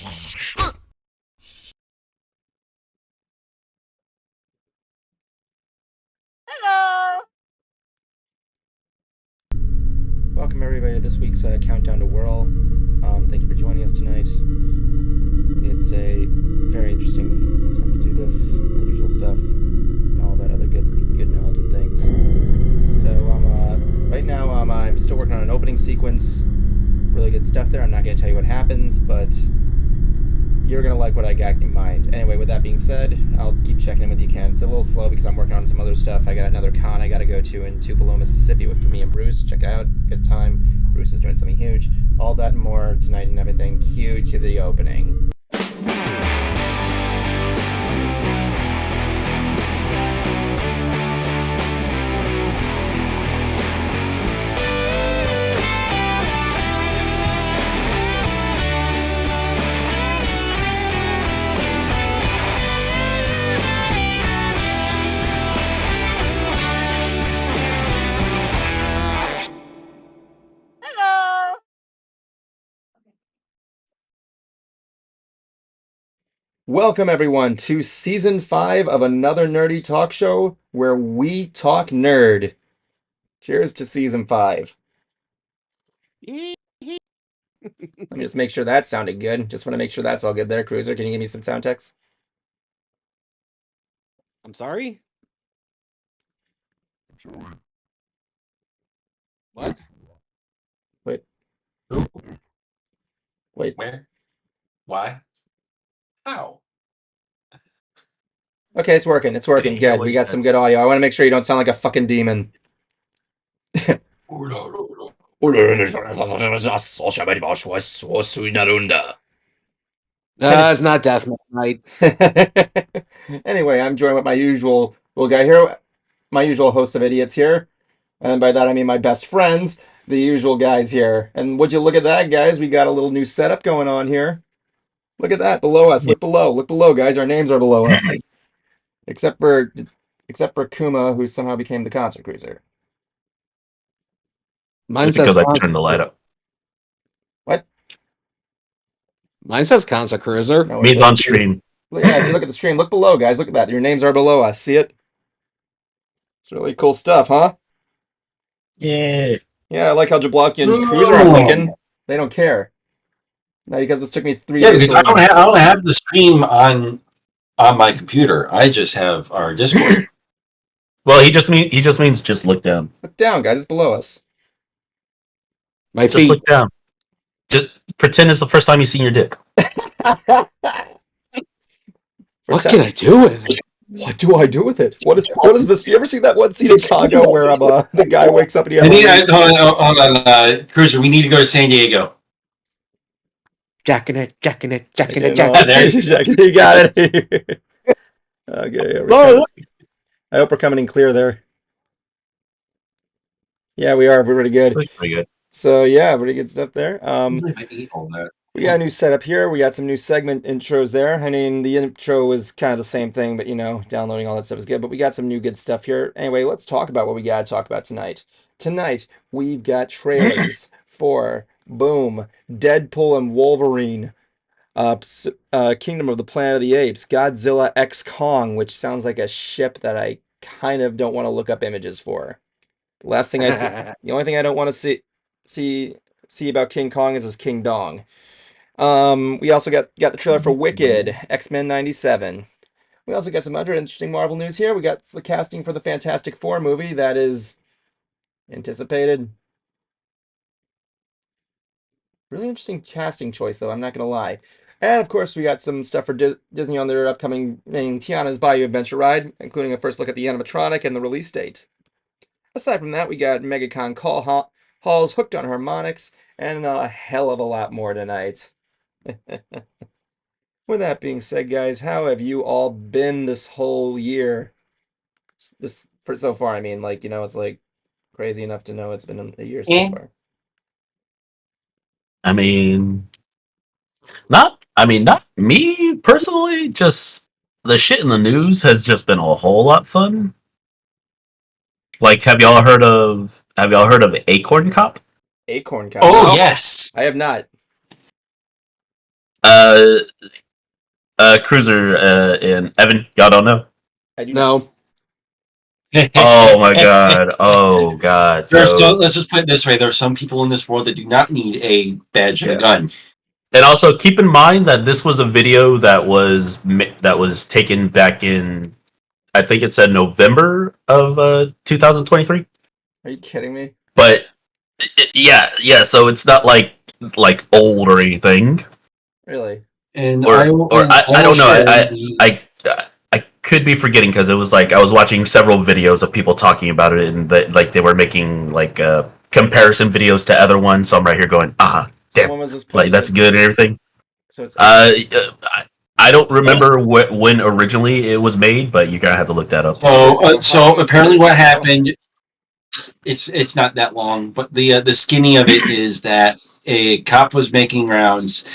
Hello! Welcome everybody to this week's Countdown to Whirl. Thank you for joining us tonight. It's a very interesting time to do this, the usual stuff, and all that other good knowledge and things. So right now I'm still working on an opening sequence. Really good stuff there. I'm not going to tell you what happens, but you're going to like what I got in mind. Anyway, with that being said, I'll keep checking in with you, Ken. It's a little slow because I'm working on some other stuff. I got another con I got to go to in Tupelo, Mississippi for me and Bruce. Check it out. Good time. Bruce is doing something huge. All that and more tonight and everything. Cue to the opening. Hello! Welcome everyone to Season 5 of another nerdy talk show where we talk nerd. Cheers to Season 5. Let me just make sure that sounded good. Just want to make sure that's all good there. Cruiser, can you give me some sound text? I'm sorry? What? Wait. Who? Wait. Where? Why? How? Okay, it's working. It's working. Yeah, Good. We got some good audio. I want to make sure you don't sound like a fucking demon. It's not Death Night. Anyway, I'm joined with my usual little guy here, my usual host of idiots here. And by that I mean my best friends, the usual guys here. And would you look at that, guys? We got a little new setup going on here. Look at that below us. Look below. Look below, guys. Our names are below us. Except for Kuma, who somehow became the concert cruiser. Mine It's says because I turned the light up. What? Mine says Concert Cruiser. No, Means on stream. Yeah, if you look at the stream, look below, guys. Look at that. Your names are below us. See it? It's really cool stuff, huh? Yeah. Yeah, I like how Jablonski and Cruiser are looking. They don't care. Now, because this took me 3 Yeah, days. because I don't have the stream on my computer. I just have our Discord. Well, he just means just look down. Look down, guys. It's below us. My Just feet. look down. Just pretend it's the first time you've seen your dick. What can I do with it? What do I do with it? What is this? You ever see that one scene in Congo where the guy wakes up and he has Hold on, Cruiser. We need to go to San Diego. Jacking it. There, There. you got it. Okay, I hope we're coming in clear there. Yeah, we are. We're pretty good. Pretty good. So yeah, pretty good stuff there. I eat all that. We got a new setup here. We got some new segment intros there. I mean, the intro was kind of the same thing, but downloading all that stuff is good. But we got some new good stuff here. Anyway, let's talk about what we got to talk about tonight. Tonight, we've got trailers for Boom, Deadpool and Wolverine, Kingdom of the Planet of the Apes, Godzilla X Kong, which sounds like a ship that I kind of don't want to look up images for. The last thing I see, the only thing I don't want to see about King Kong is his King Dong. We also got the trailer for Wicked, X-Men 97. We also got some other interesting Marvel news here. We got the casting for the Fantastic Four movie that is anticipated. Really interesting casting choice, though, I'm not going to lie. And, of course, we got some stuff for Disney on their upcoming Tiana's Bayou Adventure Ride, including a first look at the animatronic and the release date. Aside from that, we got MegaCon Call Halls, Hooked on Harmonics, and a hell of a lot more tonight. With that being said, guys, how have you all been this whole year? So far, I mean, it's like crazy enough to know it's been a year so far. I mean, not me personally. Just the shit in the news has just been a whole lot fun. Like, have y'all heard of Acorn Cop? Acorn Cop? Oh, yes. I have not. Uh, Cruiser and Evan, y'all don't know? I do not. No. Oh my god. Oh god. So Let's just put it this way: there are some people in this world that do not need a badge and Yeah. a gun. and also keep in mind that this was a video that was taken back in, I think it said November of 2023. Are you kidding me? But yeah. So it's not like old or anything. Really? And Or I will I don't know. share the. I could be forgetting because it was like I was watching several videos of people talking about it, and they were making comparison videos to other ones. So I'm right here going, So damn, when was this posted? like that's good and everything. So it's I don't remember when originally it was made, but you're gonna have to look that up. So apparently, what happened? It's not that long, but the skinny of it is that a cop was making rounds.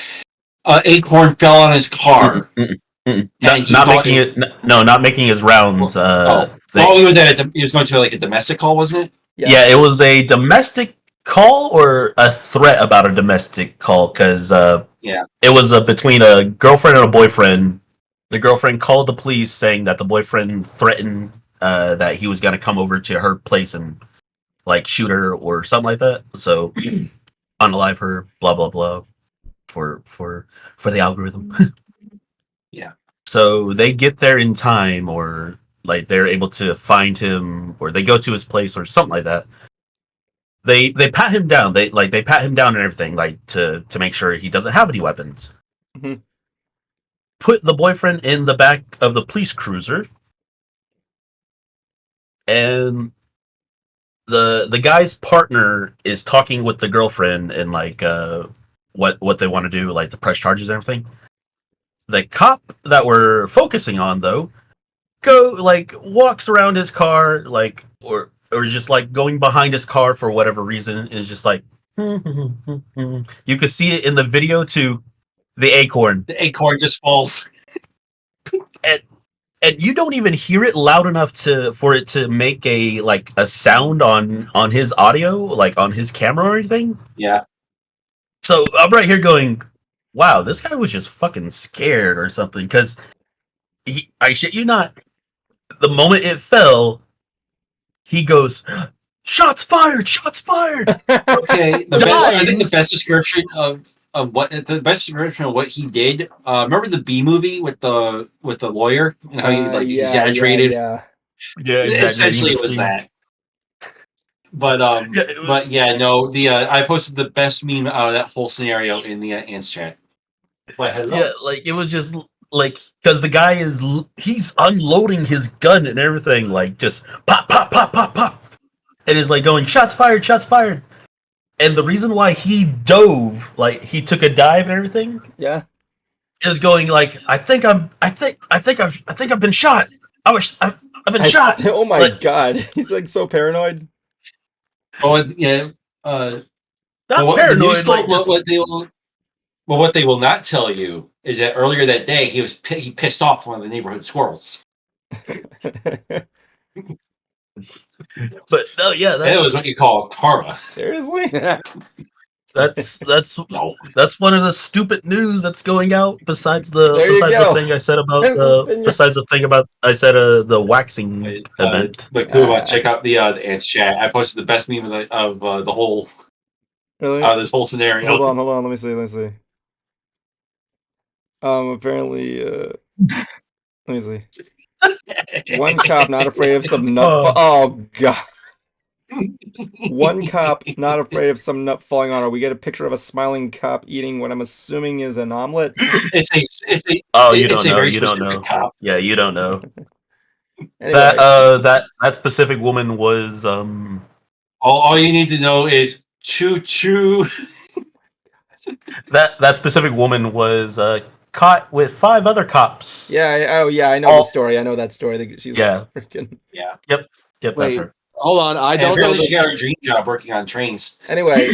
Acorn fell on his car. Mm-mm. And Not making it. No, not making his rounds. He was going to like a domestic call, wasn't it? Yeah, it was a domestic call or a threat about a domestic call because it was between a girlfriend and a boyfriend. The girlfriend called the police saying that the boyfriend threatened that he was going to come over to her place and shoot her or something like that. So unalive her, blah blah blah, for the algorithm. Yeah. So they get there in time, or they're able to find him, or they go to his place, or something like that. They pat him down. They pat him down and everything, to make sure he doesn't have any weapons. Mhm. Put the boyfriend in the back of the police cruiser, and the guy's partner is talking with the girlfriend and what they want to do, to press charges and everything. The cop that we're focusing on, though, walks around his car, or just going behind his car for whatever reason, is just you could see it in the video too. The acorn The acorn just falls. and you don't even hear it loud enough for it to make a sound on his audio, on his camera or anything. Yeah. So I'm right here going, wow, this guy was just fucking scared or something, because I shit you not, the moment it fell, he goes, shots fired. Okay. I think the best description of what he did. Remember the B movie with the lawyer and how he exaggerated. Yeah. Essentially, it was that. But no. I posted the best meme out of that whole scenario in the ants chat. But hello. Yeah, it was just because the guy he's unloading his gun and everything, just pop, pop, pop, pop, pop, and is going shots fired. And the reason why he dove, he took a dive and everything, Yeah. is going I think I've been shot. I've been shot. Oh my god. He's so paranoid. Oh yeah. Not paranoid. What they will not tell you is that earlier that day he pissed off one of the neighborhood squirrels. But no, yeah, That was what you call karma. Seriously? That's No. that's one of the stupid news that's going out. Besides the thing I said about I said the waxing event. But cool, check out the ants chat. I posted the best meme of the whole Really? out of this whole scenario. Hold on. Let me see. Apparently, let me see. One cop not afraid of some nut. Oh god. One cop not afraid of some nut falling on her. We get a picture of a smiling cop eating what I'm assuming is an omelet. It's a You don't know. You don't know. Cop. Yeah, you don't know. Anyway. That specific woman was All you need to know is choo choo. That specific woman was caught with 5 other cops. Yeah. I know the story. I know that story. She's freaking. Yeah. Yep. That's Wait, her. hold on. I don't know. She got her dream job working on trains. Anyway,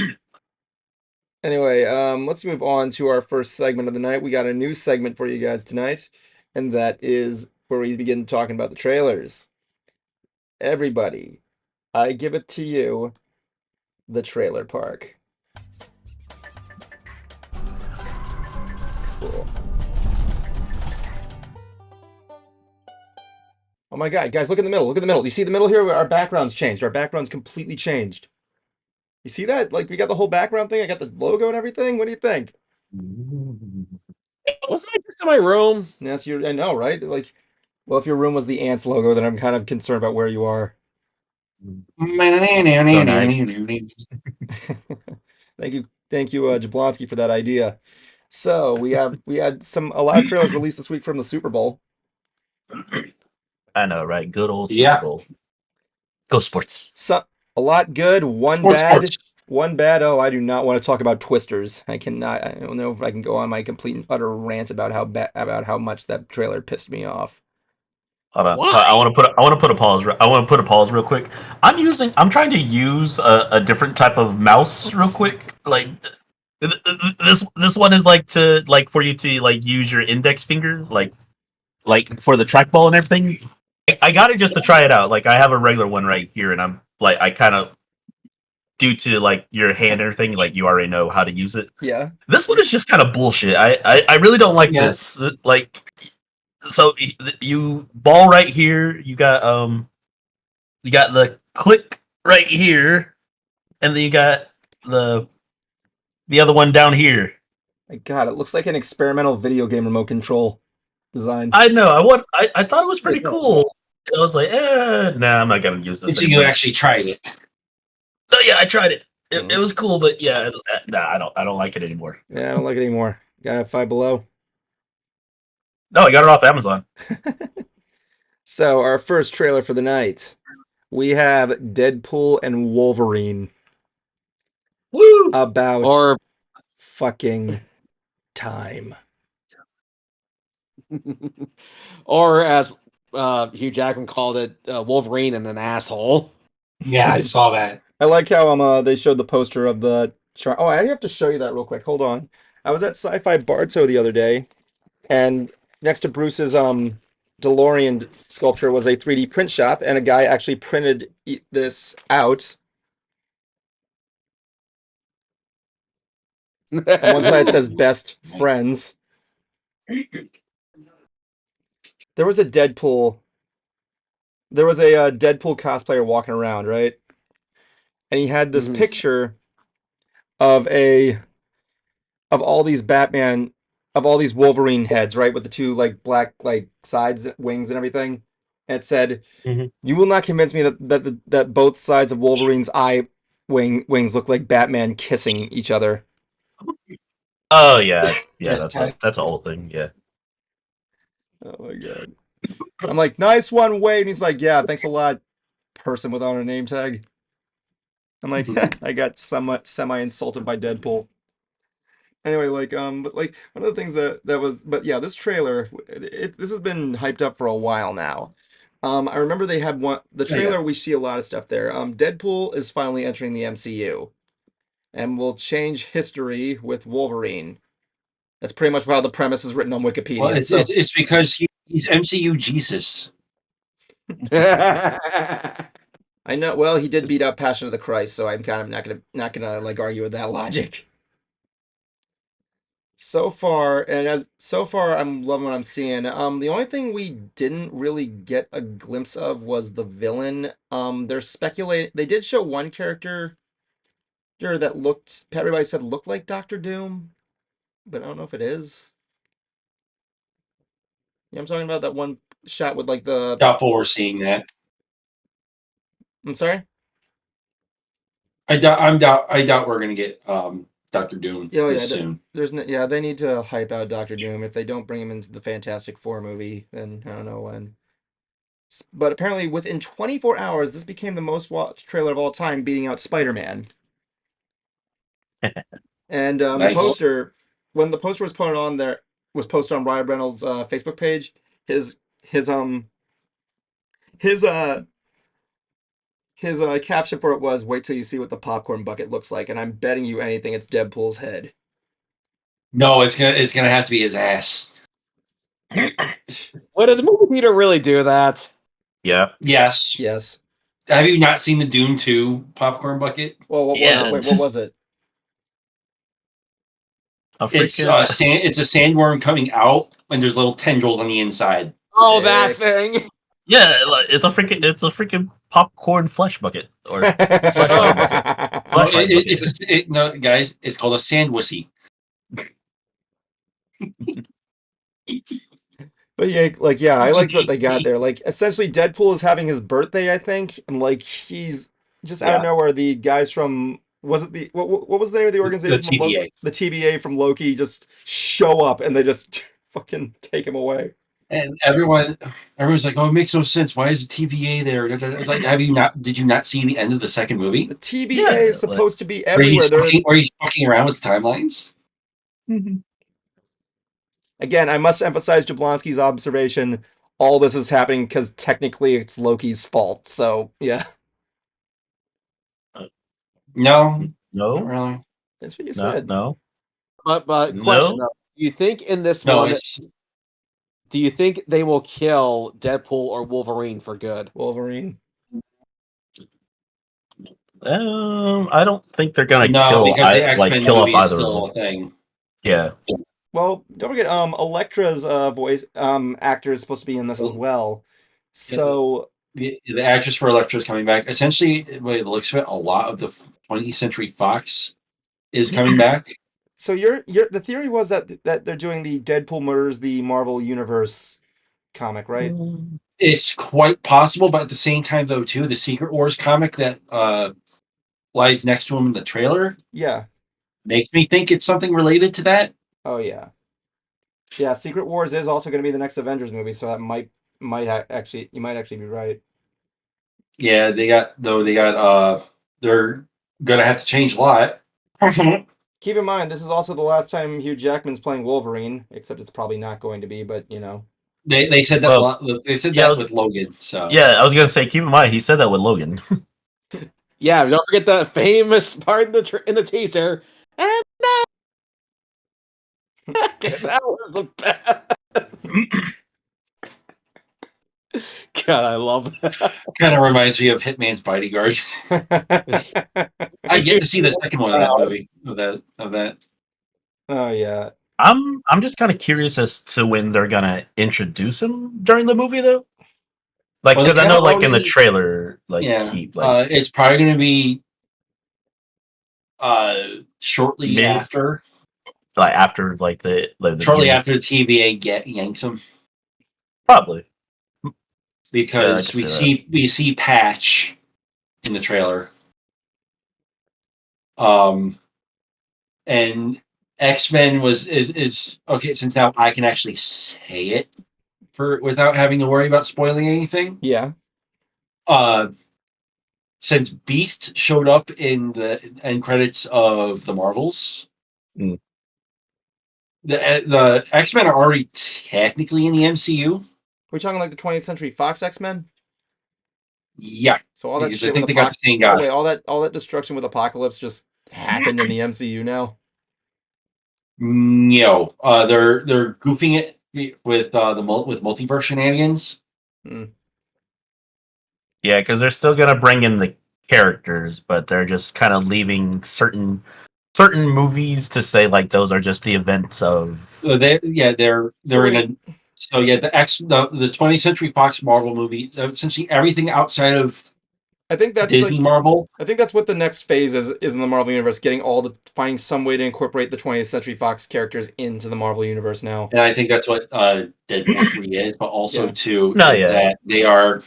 let's move on to our first segment of the night. We got a new segment for you guys tonight, and that is where we begin talking about the trailers. Everybody, I give it to you, the trailer park. Cool. Oh my god, guys, look in the middle. Look at the middle. You see the middle here? Our background's changed. Our background's completely changed. You see that? Like, we got the whole background thing. I got the logo and everything. What do you think? Wasn't I just in my room? Yes, I know, right? Like, well, if your room was the ants logo, then I'm kind of concerned about where you are. So nice. Thank you, Jablonski, for that idea. So we had a lot of trailers released this week from the Super Bowl. I know, right? Good old Yeah. Super Bowl. Go sports. So a lot good, one Sports, bad. sports. One bad. Oh, I do not want to talk about twisters. I cannot. I don't know if I can go on my complete and utter rant about how much that trailer pissed me off. Hold on. Why? I want to put a pause. I want to put a pause real quick. I'm trying to use a different type of mouse real quick. Like this one is for you to like use your index finger like for the trackball and everything. I got it just to try it out. Like I have a regular one right here, and I'm like I kind of due to like your hand and everything, like you already know how to use it. Yeah. This one is just kind of bullshit. I really don't like this. Like, so you ball right here. You got the click right here, and then you got the other one down here. My God, it looks like an experimental video game remote control design. I know. I thought it was pretty cool. I was like, nah, I'm not gonna use this. Until you actually tried it. No, yeah, I tried it. It was cool, but yeah, nah, I don't like it anymore. Yeah, I don't like it anymore. Gotta have Five Below. No, I got it off Amazon. So our first trailer for the night, we have Deadpool and Wolverine. Woo! About Or fucking time. or as Hugh Jackman called it, Wolverine and an asshole. Yeah, I saw that. I like how they showed the poster of the oh, I have to show you that real quick. Hold on. I was at Sci-Fi Bartow the other day, and next to Bruce's DeLorean sculpture was a 3D print shop, and a guy actually printed this out. On one side it says best friends. There was a Deadpool cosplayer walking around, right? And he had this picture of all these Wolverine heads, right, with the two like black like sides, wings, and everything. And it said, "You will not convince me that both sides of Wolverine's wings look like Batman kissing each other." Oh yeah, Yes, that's a whole thing. Yeah. Oh my God. I'm like, "Nice one, Wade." And he's like, "Yeah, thanks a lot, person without a name tag." I'm like, I got somewhat semi-insulted by Deadpool. Anyway, but like one of the things that was, but yeah, this trailer, this has been hyped up for a while now. I remember they had the trailer. We see a lot of stuff there. Deadpool is finally entering the MCU, and will change history with Wolverine. That's pretty much how the premise is written on Wikipedia. Well, it's because he's MCU Jesus. I know. Well, he did beat out Passion of the Christ, so I'm kind of not gonna like argue with that logic. So far, I'm loving what I'm seeing. The only thing we didn't really get a glimpse of was the villain. They're speculating. They did show one character that everybody said looked like Doctor Doom, but I don't know if it is. Yeah, I'm talking about that one shot with like the. Doubtful we're seeing that. I'm sorry. I doubt we're gonna get Doctor Doom this soon. They need to hype out Doctor Doom. If they don't bring him into the Fantastic Four movie, then I don't know when. But apparently, within 24 hours, this became the most watched trailer of all time, beating out Spider-Man. And Nice. the poster, when the poster was posted on Ryan Reynolds' Facebook page, his caption for it was, "Wait till you see what the popcorn bucket looks like," and I'm betting you anything it's Deadpool's head. No, it's gonna have to be his ass. What did the movie theater really do that? Yeah. Yes. Yes. Have you not seen the Doom 2 popcorn bucket? Well, what was it? Wait, what was it? It's it's a sandworm coming out, and there's little tendrils on the inside. Oh, that thing! Yeah, it's a freaking popcorn flesh bucket or flesh Oh. bucket. No, Fleshlight bucket. no, guys, it's called a sandwussy. But yeah, I like what they got there. Like, essentially, Deadpool is having his birthday, I think, and like he's just out of nowhere. The guys from was it the what was the name of the organization? The TVA. The TVA from Loki just show up and they just fucking take him away. And everyone's like, "Oh, it makes no sense. Why is the TVA there?" It's like, did you not see the end of the second movie? The TVA is supposed to be Or everywhere. he's fucking around with the timelines. Again, I must emphasize Jablonski's observation. All this is happening because technically it's Loki's fault. So yeah, No, No, not really. that's what you said. no. But No. question though, do you think in this No, one, do you think they will kill Deadpool or Wolverine for good? Wolverine. I don't think they're gonna because the X-Men kill off movie is either still of a them. thing. Yeah. Well, don't forget, Elektra's voice actor is supposed to be in this as well. So the actress for Elektra is coming back. Essentially, the way it looks of it, a lot of the 20th Century Fox is coming back. So the theory was that they're doing the Deadpool Murders the Marvel Universe comic, right? It's quite possible, but at the same time, though, too, the Secret Wars comic that lies next to him in the trailer, Yeah. makes me think it's something related to that. Oh yeah. Yeah, Secret Wars is also going to be the next Avengers movie, so that might actually you might actually be right. Yeah, they're gonna have to change a lot. Keep in mind, this is also the last time Hugh Jackman's playing Wolverine, except it's probably not going to be, but you know. They said that with Logan. So yeah, I was gonna say, keep in mind he said that with Logan. Yeah, don't forget the famous part in the teaser. And that was the best. God, I love that. kind of reminds me of Hitman's Bodyguard. I get to see the second one of that movie of that. Oh yeah. I'm just kind of curious as to when they're gonna introduce him during the movie, though. Like, because I know, like in the trailer, like it's probably going to be shortly after, after the shortly after the TVA yanks him, probably because we see Patch in the trailer, and X-Men is okay. Since now I can actually say it without having to worry about spoiling anything. Yeah. Since Beast showed up in the end credits of the Marvels, the X-Men are already technically in the MCU. We're talking like the 20th Century Fox X-Men? Yeah. So all that because shit I think with they got the same guy. wait, all that destruction with Apocalypse just happened in the MCU now? No. They're goofing it with with multiverse shenanigans. Yeah, because they're still gonna bring in the characters, but they're just kind of leaving certain movies to say like those are just the events of. They're in a. So yeah, the 20th Century Fox Marvel movie, essentially everything outside of I think that's Disney Marvel. I think that's what the next phase is in the Marvel Universe, finding some way to incorporate the 20th Century Fox characters into the Marvel Universe now. And I think that's what Deadpool 3 is, but also that they are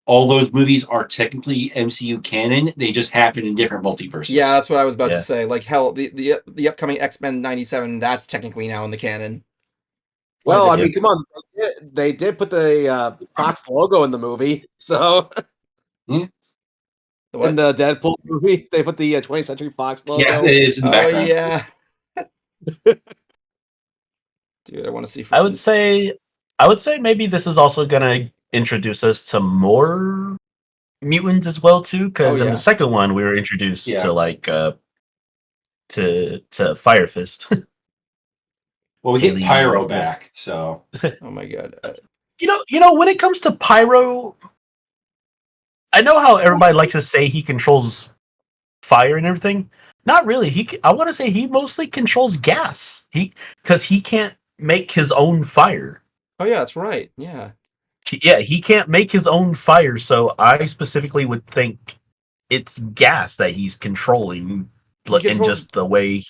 all those movies are technically MCU canon. They just happen in different multiverses. Yeah, that's what I was about to say. Like hell, the upcoming X-Men 97, that's technically now in the canon. Well, I mean, come on, they did put the Fox logo in the movie, so. In the Deadpool movie, they put the 20th Century Fox logo. Yeah, it is in the background. Yeah. Dude, I want to see. I would say maybe this is also gonna introduce us to more mutants as well too, because in the second one we were introduced to like to Fire Fist. Well, we get Pyro back, so. Oh my god. You know, when it comes to Pyro, I know how everybody likes to say he controls fire and everything, Not really. I want to say he mostly controls gas. Because he can't make his own fire. Oh yeah, that's right. Yeah. He can't make his own fire, so I specifically would think it's gas that he's controlling, and just the way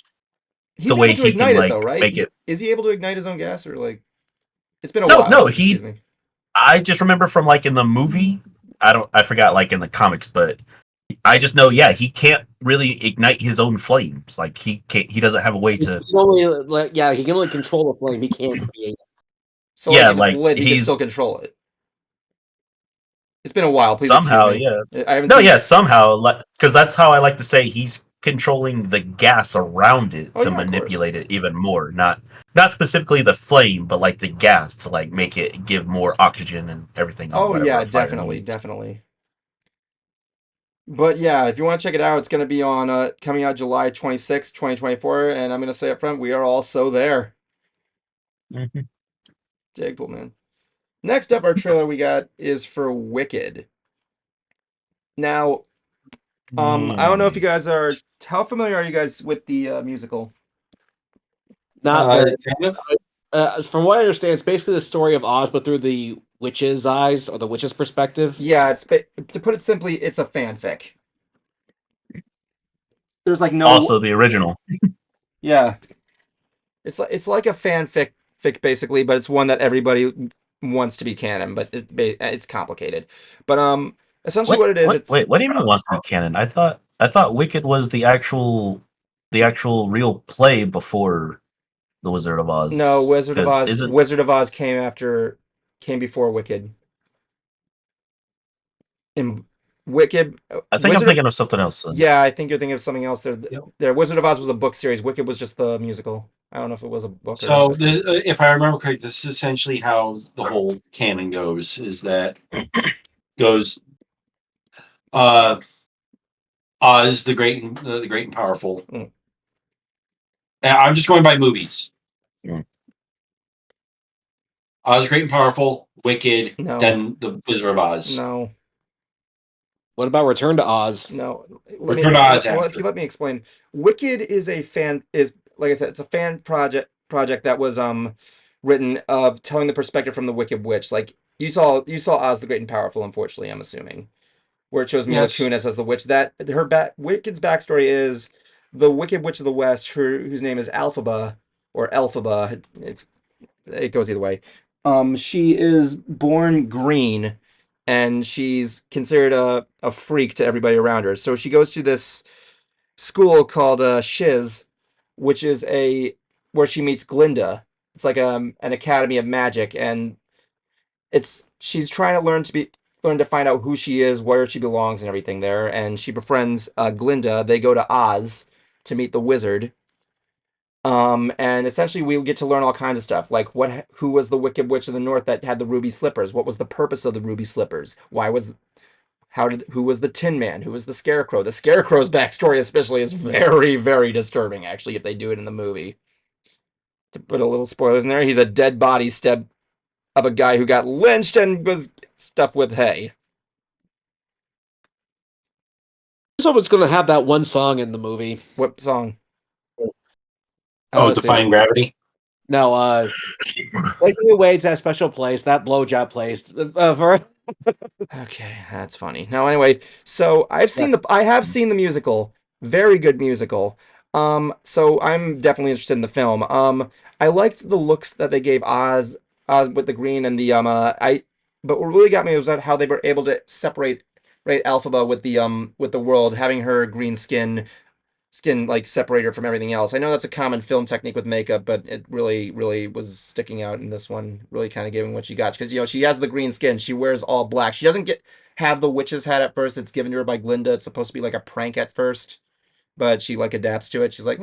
he's able to he can ignite it though, right? make it. Is he able to ignite his own gas, or like? It's been a No, while. no, Excuse me. I just remember from in the movie. I forgot in the comics, but I just know, he can't really ignite his own flames. Like he doesn't have a way to. He can only control the flame. He can't create it. So if it's lit, he can still control it. It's been a while. Please somehow, excuse me. yeah. I haven't seen somehow, because that's how I like to say he's controlling the gas around it to manipulate it even more. Not specifically the flame, but the gas to make it give more oxygen and everything. Oh yeah, definitely. But yeah, if you want to check it out, it's going to be on coming out July 26th, 2024, and I'm going to say up front, we are also there. Mm-hmm. Deadpool, man. Next up, our trailer we got is for Wicked. Now, I don't know if you guys are. How familiar are you guys with the musical? Not very. Kind of. From what I understand, it's basically the story of Oz, but through the witch's eyes or the witch's perspective. Yeah, to put it simply, it's a fanfic. There's no. Also, the original. Yeah, it's like a fanfic basically, but it's one that everybody wants to be canon, but it's complicated. But essentially, what it is, wait, what do you mean wants to be canon? I thought Wicked was the actual real play before the Wizard of Oz. No, Wizard of Oz came before Wicked. In Wicked, I think I'm thinking of something else. Then. Yeah, I think you're thinking of something else. There, Wizard of Oz was a book series. Wicked was just the musical. I don't know if it was a book. So, if I remember correctly, this is essentially how the whole canon goes. Is that Oz the Great and Powerful. Mm. I'm just going by movies. Mm. Oz the Great and Powerful, Wicked, then the Wizard of Oz. No. What about Return to Oz? No. Return to Oz. Well, if you let me explain, Wicked is like I said, it's a fan project that was written of telling the perspective from the Wicked Witch. Like you saw Oz the Great and Powerful. Unfortunately, I'm assuming, where it shows Mila Kunis as the witch. That Wicked's backstory is the Wicked Witch of the West, whose name is Elphaba or Elphaba. It goes either way. She is born green, and she's considered a freak to everybody around her. So she goes to this school called Shiz, which is where she meets Glinda. It's like an academy of magic, and she's trying to learn to find out who she is, where she belongs, and everything there. And she befriends Glinda. They go to Oz to meet the wizard. And essentially we'll get to learn all kinds of stuff, like who was the Wicked Witch of the North that had the ruby slippers? What was the purpose of the ruby slippers? Who was the Tin Man? Who was the Scarecrow? The Scarecrow's backstory especially is very, very disturbing, actually, if they do it in the movie. To put a little spoilers in there, he's a dead body of a guy who got lynched and was stuffed with hay. Someone's going to have that one song in the movie. What song? Defying Gravity? No, Taking Away to That Special Place, that blowjob place. Okay, that's funny. Now, anyway, so I have seen the musical. Very good musical. So I'm definitely interested in the film. I liked the looks that they gave Oz with the green and the but what really got me was how they were able to separate Elphaba with the world, having her green skin like separate her from everything else. I know that's a common film technique with makeup, but it really, really was sticking out in this one. Really kind of giving what she got, because she has the green skin. She wears all black. She doesn't have the witch's hat at first. It's given to her by Glinda. It's supposed to be like a prank at first, but she adapts to it. She's like,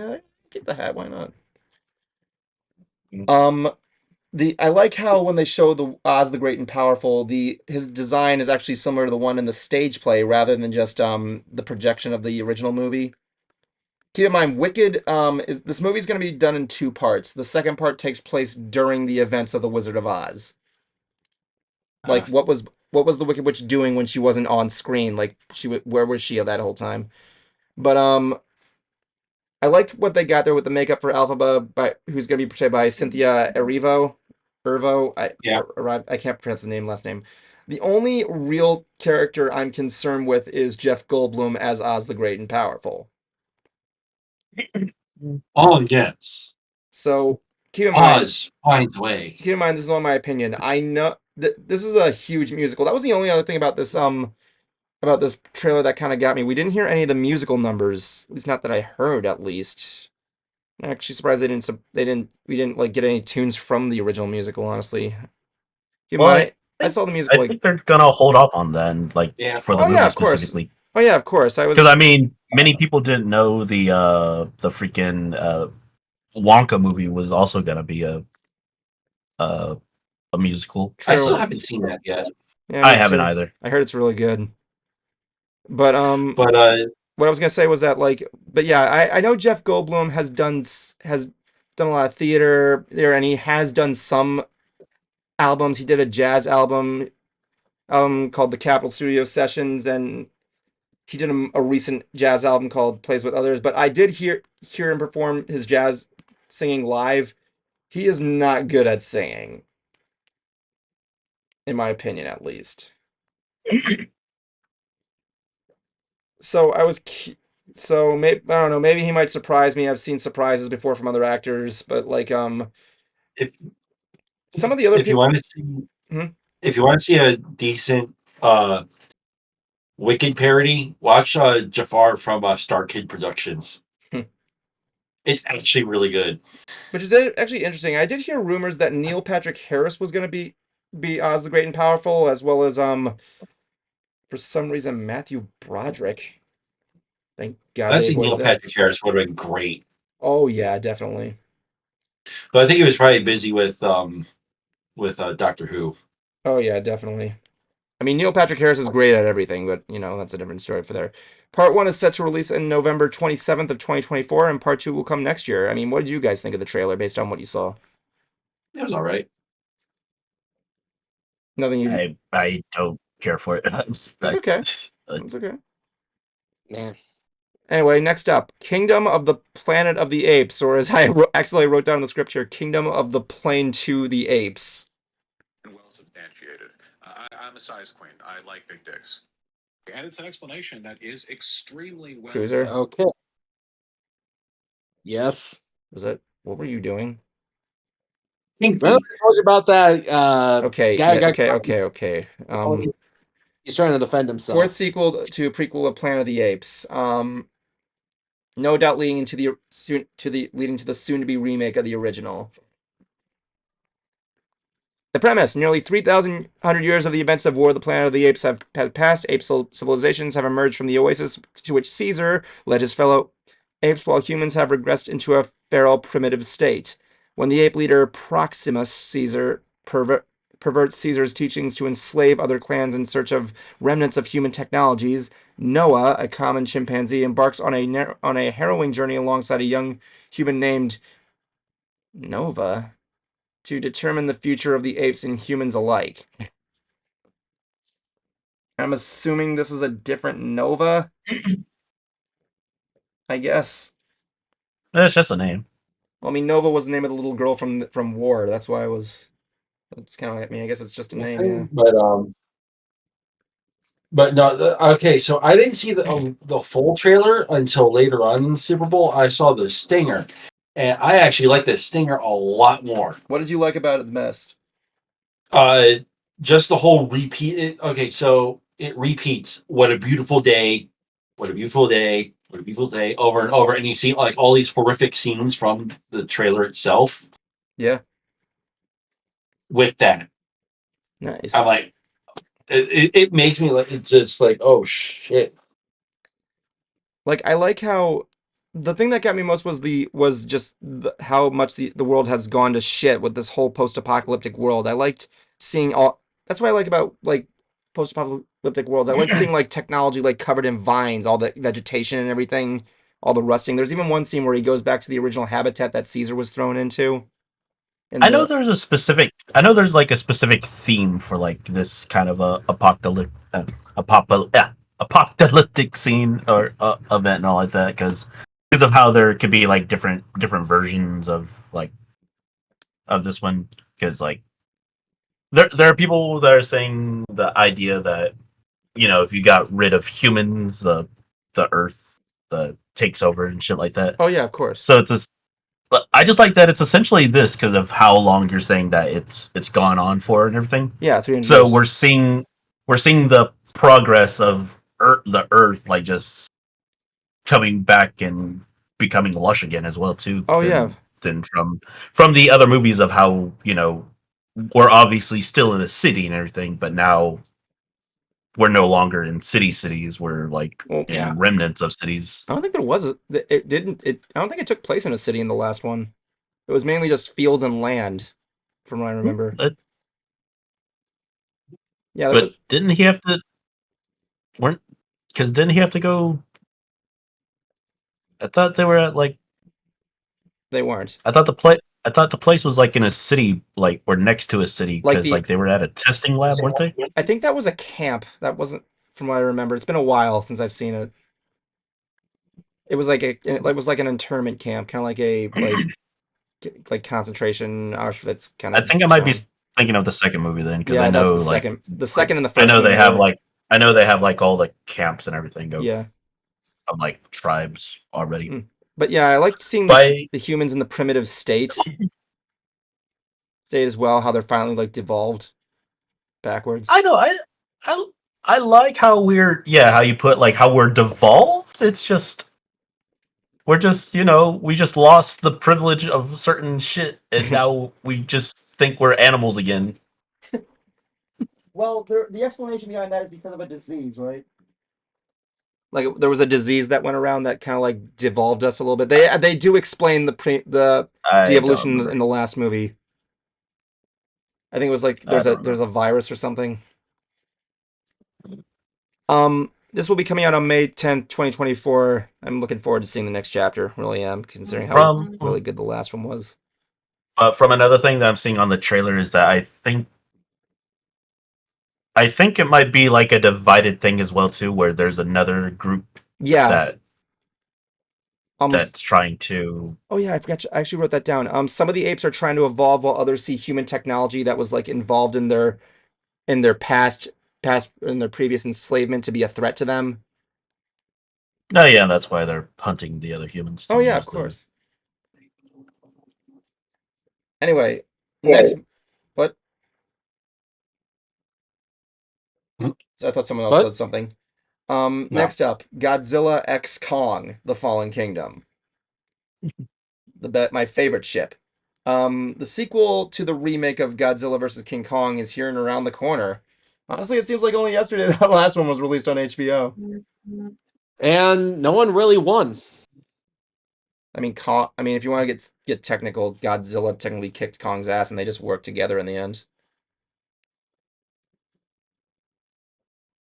keep the hat. Why not? I like how when they show the Oz the Great and Powerful, his design is actually similar to the one in the stage play rather than just the projection of the original movie. Keep in mind, Wicked, this movie's going to be done in 2 parts. The second part takes place during the events of The Wizard of Oz. Like, what was the Wicked Witch doing when she wasn't on screen? Like, where was she that whole time? But, I liked what they got there with the makeup for Alphaba, who's going to be portrayed by Cynthia Erivo. I can't pronounce the last name. The only real character I'm concerned with is Jeff Goldblum as Oz the Great and Powerful. Oh, yes. So keep in mind, Oz finds way. Keep in mind, this is only my opinion. I know that this is a huge musical. That was the only other thing about this trailer that kind of got me. We didn't hear any of the musical numbers, at least not that I heard. At least, I'm actually surprised we didn't like get any tunes from the original musical. Honestly, I saw the musical. I think they're gonna hold off on that, and, for the movie specifically. Oh yeah, of course. Because I mean, many people didn't know the freaking Wonka movie was also gonna be a musical. True. I still haven't seen that yet. Yeah, I haven't either. I heard it's really good. But what I was gonna say was that but yeah, I know Jeff Goldblum has done a lot of theater there, and he has done some albums. He did a jazz album called the Capitol Studio Sessions, and he did a recent jazz album called Plays with Others. But I did hear him perform his jazz singing live. He is not good at singing, in my opinion, at least. So maybe I don't know. Maybe he might surprise me. I've seen surprises before from other actors, but if some of the other people, if you want to see a decent Wicked parody, watch Jafar from Star Kid Productions. It's actually really good. Which is actually interesting. I did hear rumors that Neil Patrick Harris was going to be Oz the Great and Powerful, as well as for some reason Matthew Broderick. Thank God. I think Neil Patrick Harris would have been great. Oh yeah, definitely. But I think he was probably busy with Doctor Who. Oh yeah, definitely. I mean, Neil Patrick Harris is great at everything, but that's a different story for there. Part 1 is set to release in November 27th of 2024, and Part 2 will come next year. I mean, what did you guys think of the trailer based on what you saw? It was all right. Nothing you. I don't care for it. It's okay. It's okay. Man. Anyway, next up, Kingdom of the Planet of the Apes, or as I actually wrote down in the script here, Kingdom of the Plane to the Apes. Well substantiated. I'm a size queen. I like big dicks. And it's an explanation that is extremely well. Cruiser. Okay. Yes. What were you doing? Well, I told you about that. Okay. Okay. He's trying to defend himself. Fourth sequel to a prequel of Planet of the Apes. No doubt leading to the soon-to-be remake of the original. The premise: nearly 3,100 years of the events of War of the Planet of the Apes have passed. Ape civilizations have emerged from the oasis to which Caesar led his fellow apes, while humans have regressed into a feral, primitive state. When the ape leader Proximus Caesar perverts Caesar's teachings to enslave other clans in search of remnants of human technologies, Noah, a common chimpanzee, embarks on a harrowing journey alongside a young human named Nova to determine the future of the apes and humans alike. I'm assuming this is a different Nova. I guess. That's just a name. Well, I mean, Nova was the name of the little girl from War. That's why it's kind of like me. I guess it's just a name, yeah. But no, okay. So I didn't see the full trailer until later on in the Super Bowl. I saw the stinger, and I actually like the stinger a lot more. What did you like about it the best? Just the whole repeat. Okay, so it repeats. What a beautiful day! What a beautiful day! What a beautiful day! Over and over, and you see like all these horrific scenes from the trailer itself. Yeah. With that, nice. I'm like, it makes me like it's just like, oh shit. Like, I like how the thing that got me most was just how much the world has gone to shit with this whole post-apocalyptic world. I liked seeing all. That's what I like about like post-apocalyptic worlds. I like seeing like technology like covered in vines, all the vegetation and everything, all the rusting. There's even one scene where he goes back to the original habitat that Caesar was thrown into. I know there's a specific theme for like this kind of a apocalyptic scene or event and all like that, because of how there could be like different versions of this one, because like there are people that are saying the idea that if you got rid of humans, the Earth takes over and shit like that. Oh yeah, of course. So but I just like that it's essentially this because of how long you're saying that it's gone on for and everything. Yeah, 300 So years. we're seeing the progress of the Earth, like just coming back and becoming lush again as well too. Oh yeah. Than from the other movies of how we're obviously still in a city and everything, but now we're no longer in cities. We're like in remnants of cities. I don't think there was I don't think it took place in a city in the last one. It was mainly just fields and land, from what I remember. Yeah, but didn't he have to? Didn't he have to go? I thought they were at like. They weren't. I thought the place was like in a city, like or next to a city, because like they were at a testing lab, weren't they? I think that was a camp. That wasn't, from what I remember. It's been a while since I've seen it. It was like an internment camp, kind of like a like concentration Auschwitz kind of. I think I might be thinking of the second movie then, because I know that's the second and the first. I know they have like all the camps and everything of like tribes already. But yeah, I like seeing the humans in the primitive state as well, how they're finally like devolved backwards. I know. I like how how you put like how we're devolved. It's just we're just we just lost the privilege of certain shit, and now we just think we're animals again. Well, the explanation behind that is because of a disease, right? Like there was a disease that went around that kind of like devolved us a little bit. They do explain the de-evolution in the last movie. I think it was like there's a virus or something. This will be coming out on May 10th, 2024. I'm looking forward to seeing the next chapter. Really am, considering how really good the last one was. From another thing that I'm seeing on the trailer is that I think it might be like a divided thing as well too, where there's another group that's trying to. Oh yeah, I actually wrote that down. Some of the apes are trying to evolve while others see human technology that was like involved in their past in their previous enslavement to be a threat to them. Oh yeah, that's why they're hunting the other humans. Oh yeah, of course. Anyway, next, what? So I thought someone else said something. No. Next up, Godzilla x Kong: The Fallen Kingdom. My favorite ship. The sequel to the remake of Godzilla vs. King Kong is here and around the corner. Honestly, it seems like only yesterday that last one was released on HBO. And no one really won. I mean, if you want to get technical, Godzilla technically kicked Kong's ass, and they just worked together in the end.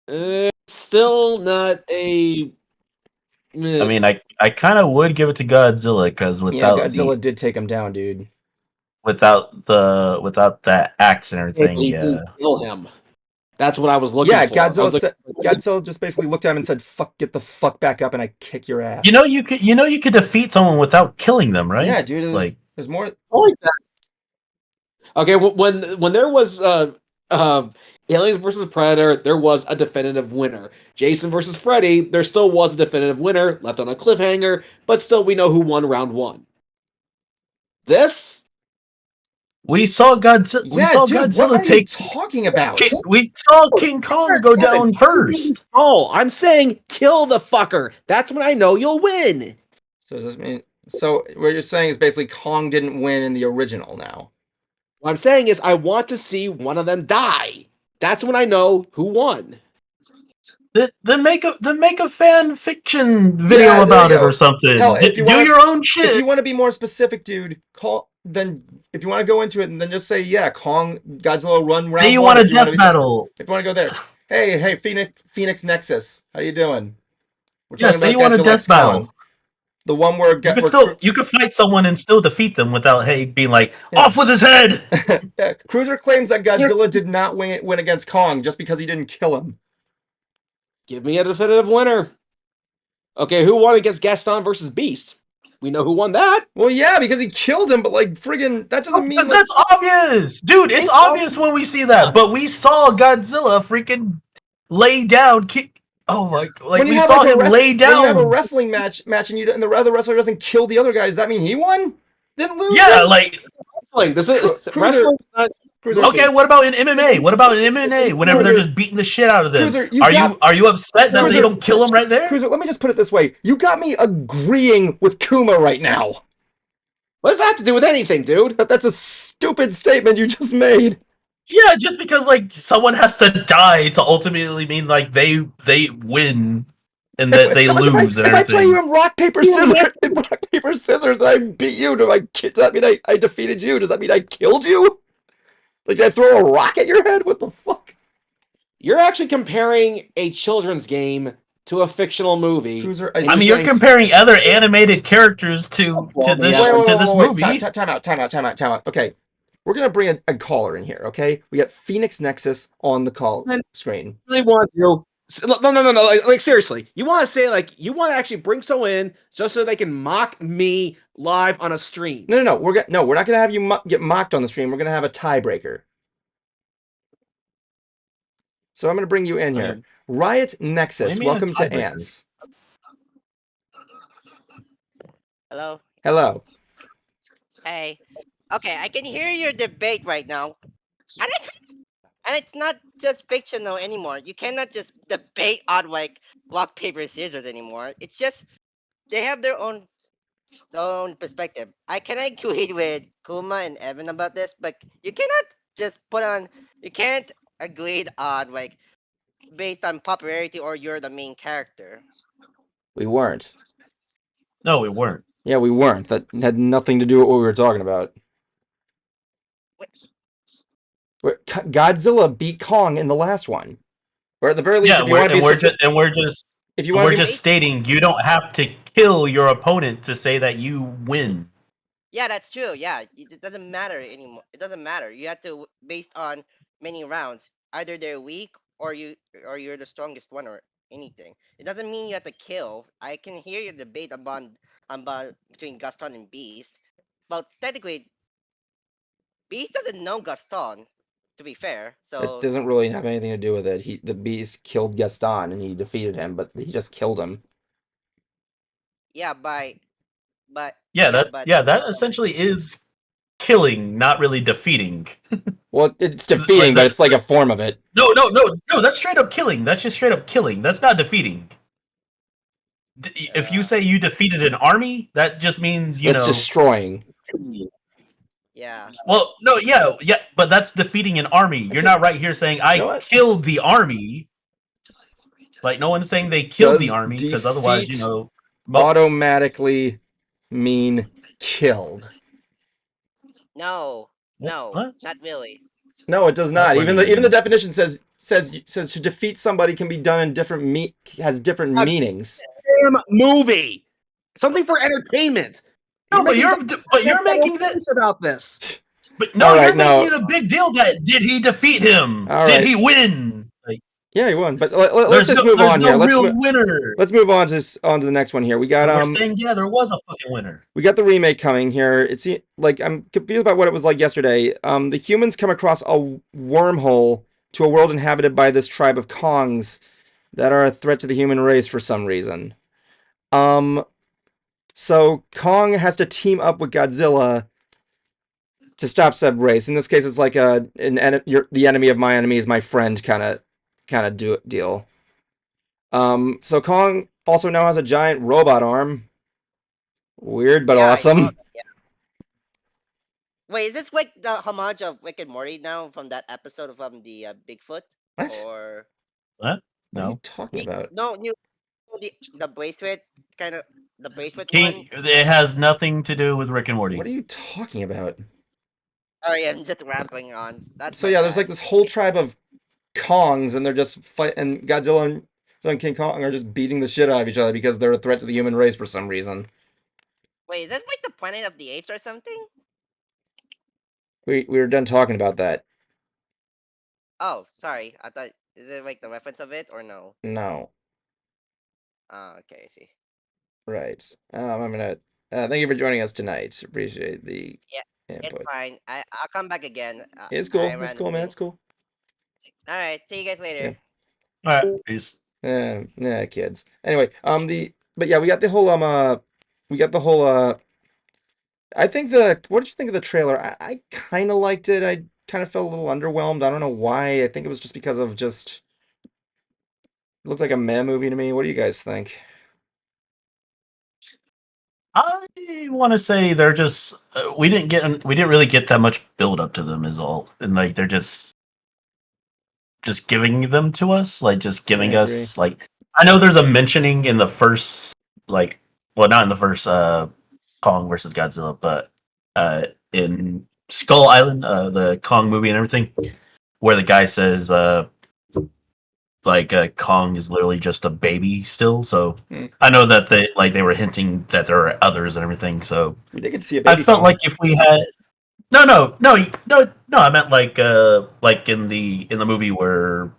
It's still not a. I mean, I kind of would give it to Godzilla because without Godzilla did take him down, dude. Without that axe and everything, kill him. That's what I was looking for. Godzilla just basically looked at him and said, get the fuck back up, and I kick your ass. You could defeat someone without killing them, right? Yeah, dude. There's more. Like that. Okay, when there was Aliens versus Predator, there was a definitive winner. Jason versus Freddy, there still was a definitive winner, left on a cliffhanger, but still we know who won round one. This. We saw Godzilla. Yeah, Godzilla what are you talking about? We saw King Kong go down first. Oh, I'm saying kill the fucker. That's when I know you'll win. So does this mean? So what you're saying is basically Kong didn't win in the original. Now, what I'm saying is I want to see one of them die. That's when I know who won. Then make a fan fiction video about it or something. Hell, do your own shit. If you want to be more specific, dude, then if you want to go into it, and then just say, Kong, Godzilla, run round. Say you want a death battle. If you want to go there, hey, Phoenix Nexus, how you doing? We're talking about you want a death battle. The one where you could fight someone and still defeat them without being like off with his head. Cruiser claims that Godzilla did not win against Kong just because he didn't kill him. Give me a definitive winner. Okay, who won against Gaston versus Beast? We know who won that. Well, yeah, because he killed him, but like friggin' that doesn't mean Because like, that's obvious, dude. It's It's obvious when we see that. But we saw Godzilla freaking lay down. Oh my! Like when you we have saw like him lay when you have a down. wrestling match and the other wrestler doesn't kill the other guy, does that mean he won? Didn't lose? Yeah, then? like Wrestling. This is Cruiser- wrestling. Is not Cruiser- movie. okay. What about in MMA? What about in MMA? Whenever they're Cruiser- just beating the shit out of them, Cruiser, are you upset that they don't kill him right there? Cruiser, let me just put it this way: you got me agreeing with Kuma right now. What does that have to do with anything, dude? That's a stupid statement you just made. Yeah, just because like someone has to die to ultimately mean like they win and that they lose and if I play everything. you in rock paper scissors, and I beat you, does that mean I defeated you? Does that mean I killed you? Like, did I throw a rock at your head? What the fuck? You're actually comparing a children's game to a fictional movie. Cruiser, I mean, you're comparing other animated characters to this movie. Time out. Okay, we're gonna bring a caller in here. Okay, we got Phoenix Nexus on the call screen. Really want to? No. Like seriously, you want to say like you want to actually bring someone in just so they can mock me live on a stream? No. We're not gonna have you get mocked on the stream. We're gonna have a tiebreaker. So I'm gonna bring you in here. Riot Nexus, welcome to Ants. Hello. Hello. Hey. Okay, I can hear your debate right now. And it's not just fictional anymore. You cannot just debate on like rock, paper, scissors anymore. It's just they have their own perspective. I can agree with Kuma and Evan about this, but you cannot just you can't agree on like based on popularity or you're the main character. We weren't. No, we weren't. Yeah, we weren't. That had nothing to do with what we were talking about. Godzilla beat Kong in the last one, or at the very least, if you want to be specific, we're just stating you don't have to kill your opponent to say that you win. Yeah, that's true. Yeah, it doesn't matter anymore. It doesn't matter. You have to based on many rounds. Either they're weak or you're the strongest one or anything. It doesn't mean you have to kill. I can hear your debate about between Gaston and Beast, but technically Beast doesn't know Gaston. To be fair, it so doesn't really have anything to do with it. The Beast killed Gaston and he defeated him, but he just killed him. yeah, but that essentially is killing, not really defeating. Well, it's defeating, but it's like a form of it. No, that's straight up killing. That's just straight up killing. That's not defeating. If you say you defeated an army, that just means it's destroying. Yeah. Well, no, yeah, but that's defeating an army. You're not right here saying I killed the army. Like no one's saying they killed the army because otherwise, automatically mean killed. No, what? not really. No, it does not. Even the definition says to defeat somebody can be done in different has different meanings. Damn movie, something for entertainment. No, but you're making this about this. But no, you're making it a big deal. That did he defeat him? Did he win? Like, yeah, he won. But let's just move on here. Let's move on to the next one here. We got we're saying there was a fucking winner. We got the remake coming here. It's like I'm confused about what it was like yesterday. The humans come across a wormhole to a world inhabited by this tribe of Kongs that are a threat to the human race for some reason. So Kong has to team up with Godzilla to stop said race. In this case, it's like the enemy of my enemy is my friend kind of deal. So Kong also now has a giant robot arm. Weird, but awesome. Yeah. Wait, is this like the homage of Rick and Morty now from that episode of the Bigfoot? What? Or what? No. What are you talking about? No, the bracelet kind of the bracelet one. It has nothing to do with Rick and Morty. What are you talking about? Sorry, I'm just rambling on. So yeah, there's like this whole tribe of Kongs, and they're just and Godzilla and King Kong are just beating the shit out of each other because they're a threat to the human race for some reason. Wait, is that like the Planet of the Apes or something? We were done talking about that. Oh, sorry. I thought is it like the reference of it or no? No. Oh, okay, I see. Right. I'm gonna thank you for joining us tonight. Appreciate the Yeah, it's input. fine. I'll come back again. It's I cool. It's ran a cool, man. thing. It's cool. All right, see you guys Yeah. later. All right, peace. Yeah, kids. Anyway, but yeah, we got the whole we got the whole I think what did you think of the trailer? I kind of liked it. I kind of felt a little underwhelmed. I don't know why. I think it was just because of just it looked like a meh movie to me. What do you guys think? I want to say they're just we didn't really get that much build up to them is all, and like they're just giving them to us, like just I giving agree. us like I know there's a mentioning in the first like well not in the first Kong versus Godzilla, but in Skull Island, the Kong movie and everything, where the guy says Kong is literally just a baby still. So Hmm. I know that they were hinting that there are others and everything. So We did get to see a I baby felt Kong. like if we had no, I meant like in the movie where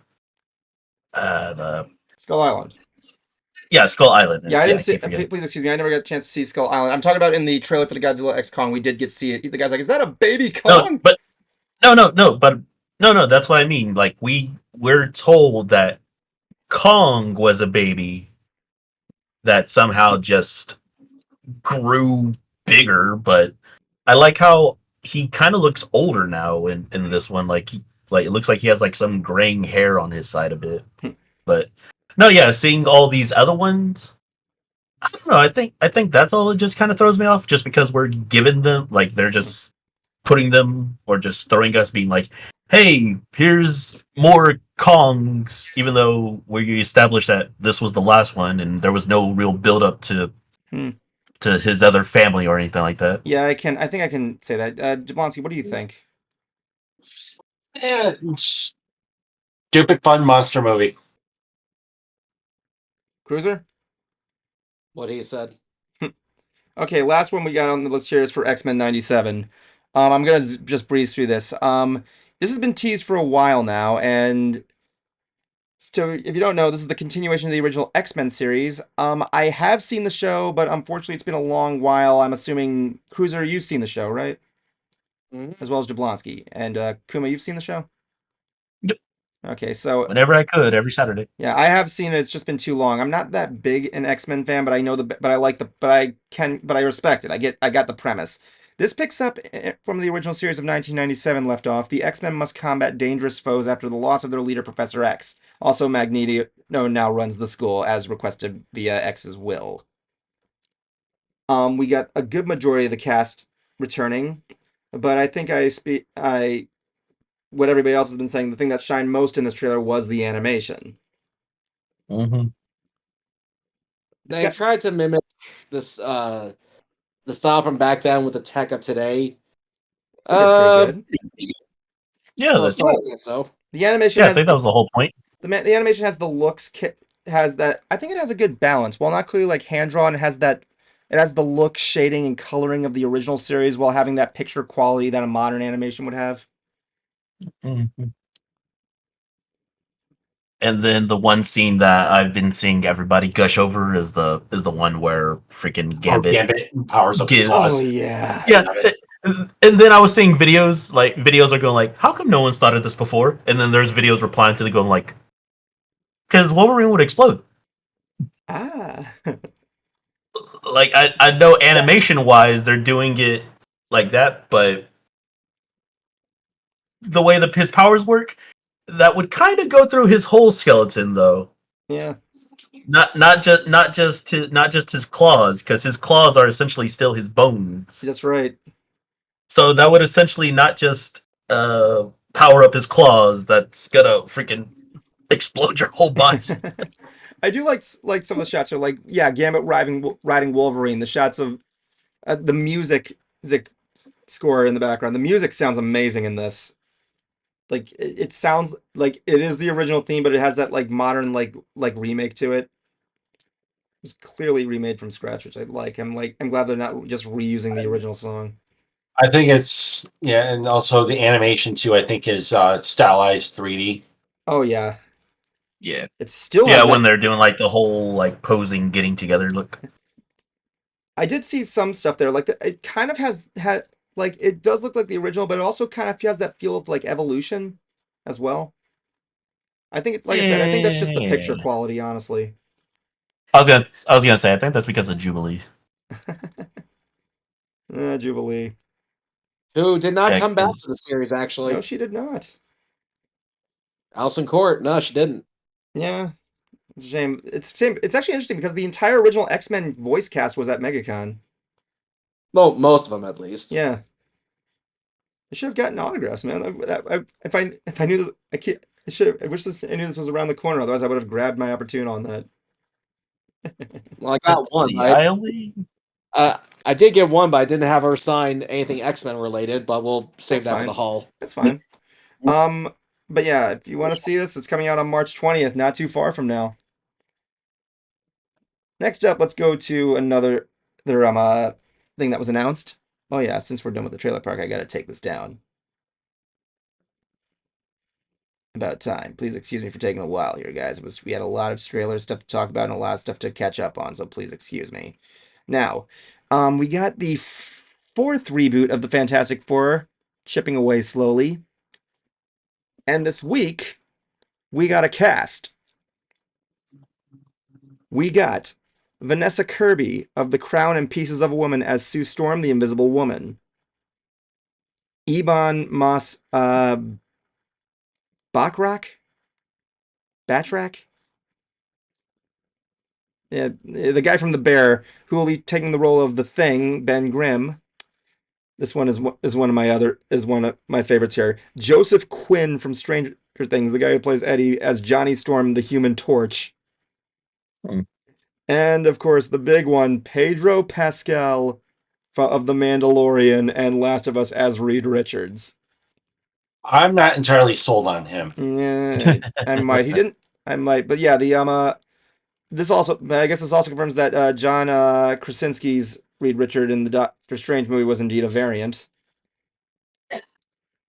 the Skull Island. Skull Island. Yeah, I didn't I see. keep forgetting. Please excuse me. I never got a chance to see Skull Island. I'm talking about in the trailer for the Godzilla X Kong. We did get to see it. The guy's like, "Is that a baby No, Kong?" but no. That's what I mean. Like we're told that Kong was a baby that somehow just grew bigger, but I like how he kind of looks older now in this one. Like it looks like he has like some graying hair on his side a bit. But no, yeah, seeing all these other ones, I don't know. I think that's all. It just kind of throws me off, just because we're giving them like they're just putting them or just throwing us, being like, "Hey, here's more Kongs," even though we established that this was the last one and there was no real build up Hmm. to his other family or anything like that. Yeah, I can. I think I can say that. Jablonski, what do you think? Yeah, stupid fun monster movie. Cruiser? What he said. Okay, last one we got on the list here is for X-Men 97. I'm gonna just breeze through this. This has been teased for a while now, and so if you don't know, this is the continuation of the original X-Men series. I have seen the show, but unfortunately, it's been a long while. I'm assuming Cruiser, you've seen the show, right? Mhm. As well as Jablonski and Kuma, you've seen the show. Yep. Okay, so Whenever I could, every Saturday. yeah, I have seen it. It's just been too long. I'm not that big an X-Men fan, but I know but I like but I respect it. I got the premise. This picks up from the original series of 1997 left off. The X-Men must combat dangerous foes after the loss of their leader, Professor X. Also, Magneto now runs the school as requested via X's will. We got a good majority of the cast returning, but I think what everybody else has been saying, the thing that shined most in this trailer was the animation. Mm-hmm. They tried to mimic this the style from back then with the tech of today. They did pretty good. Yeah, I think so. The animation yeah, I has think that was the whole point. the animation has the looks has that. I think it has a good balance. While not clearly like hand drawn, it has the look, shading, and coloring of the original series while having that picture quality that a modern animation would have. Mm-hmm. And then the one scene that I've been seeing everybody gush over is the one where freaking Gambit powers up his gives. claws. Oh yeah. Yeah. And then I was seeing videos are going like, how come no one's thought of this before? And then there's videos replying to the going like, because Wolverine would explode. Ah. Like I know animation wise they're doing it like that, but the way his powers work, that would kind of go through his whole skeleton though. Yeah. Not just his claws, because his claws are essentially still his bones. That's right. So that would essentially not just power up his claws. That's gonna freaking explode your whole body. I do like some of the shots are like Gambit riding Wolverine. The shots of the music score in the background. The music sounds amazing in this. Like it sounds like it is the original theme, but it has that like modern like remake to it. It was clearly remade from scratch, which I like. I'm glad they're not just reusing the original song. I think it's and also the animation too. I think is stylized 3D. Oh yeah, Yeah. it still has Yeah, when that. they're doing like the whole like posing, getting together look. I did see some stuff there. Like it kind of had like it does look like the original, but it also kind of has that feel of like evolution as well. I think it's like I said, I think that's just the picture Yeah. quality, honestly. I was gonna say I think that's because of Jubilee. Jubilee. Who did not Yeah, come back 'cause- to the series, actually. No, she did not. Alison Court, no, she didn't. Yeah, it's a shame. It's actually interesting because the entire original X-Men voice cast was at MegaCon. Well, most of them, at least. Yeah, I should have gotten autographs, man. If I knew this, I should. I wish I knew this was around the corner. Otherwise, I would have grabbed my opportune on that. Well, I got Let's one, see, right? I only I did get one, but I didn't have her sign anything X-Men related, but we'll save That's that for fine. the haul. That's fine. But yeah, if you want to see this, it's coming out on March 20th, not too far from now. Next up, let's go to another thing that was announced. Oh yeah, since we're done with the trailer park, I gotta take this down. About time. Please excuse me for taking a while here, guys. We had a lot of trailer stuff to talk about and a lot of stuff to catch up on, so please excuse me. Now, we got the fourth reboot of the Fantastic Four chipping away slowly. And this week, we got a cast. We got Vanessa Kirby of The Crown and Pieces of a Woman as Sue Storm, the Invisible Woman. Ebon Moss Batrak? Yeah, the guy from The Bear, who will be taking the role of the Thing, Ben Grimm. This one is one of my favorites here. Joseph Quinn from Stranger Things, the guy who plays Eddie, as Johnny Storm, the Human Torch. Hmm. And of course, the big one, Pedro Pascal of The Mandalorian and Last of Us as Reed Richards. I'm not entirely sold on him. Yeah, I might. He didn't. I might. But yeah, this also confirms that John Krasinski's Reed Richard in the Doctor Strange movie was indeed a variant. I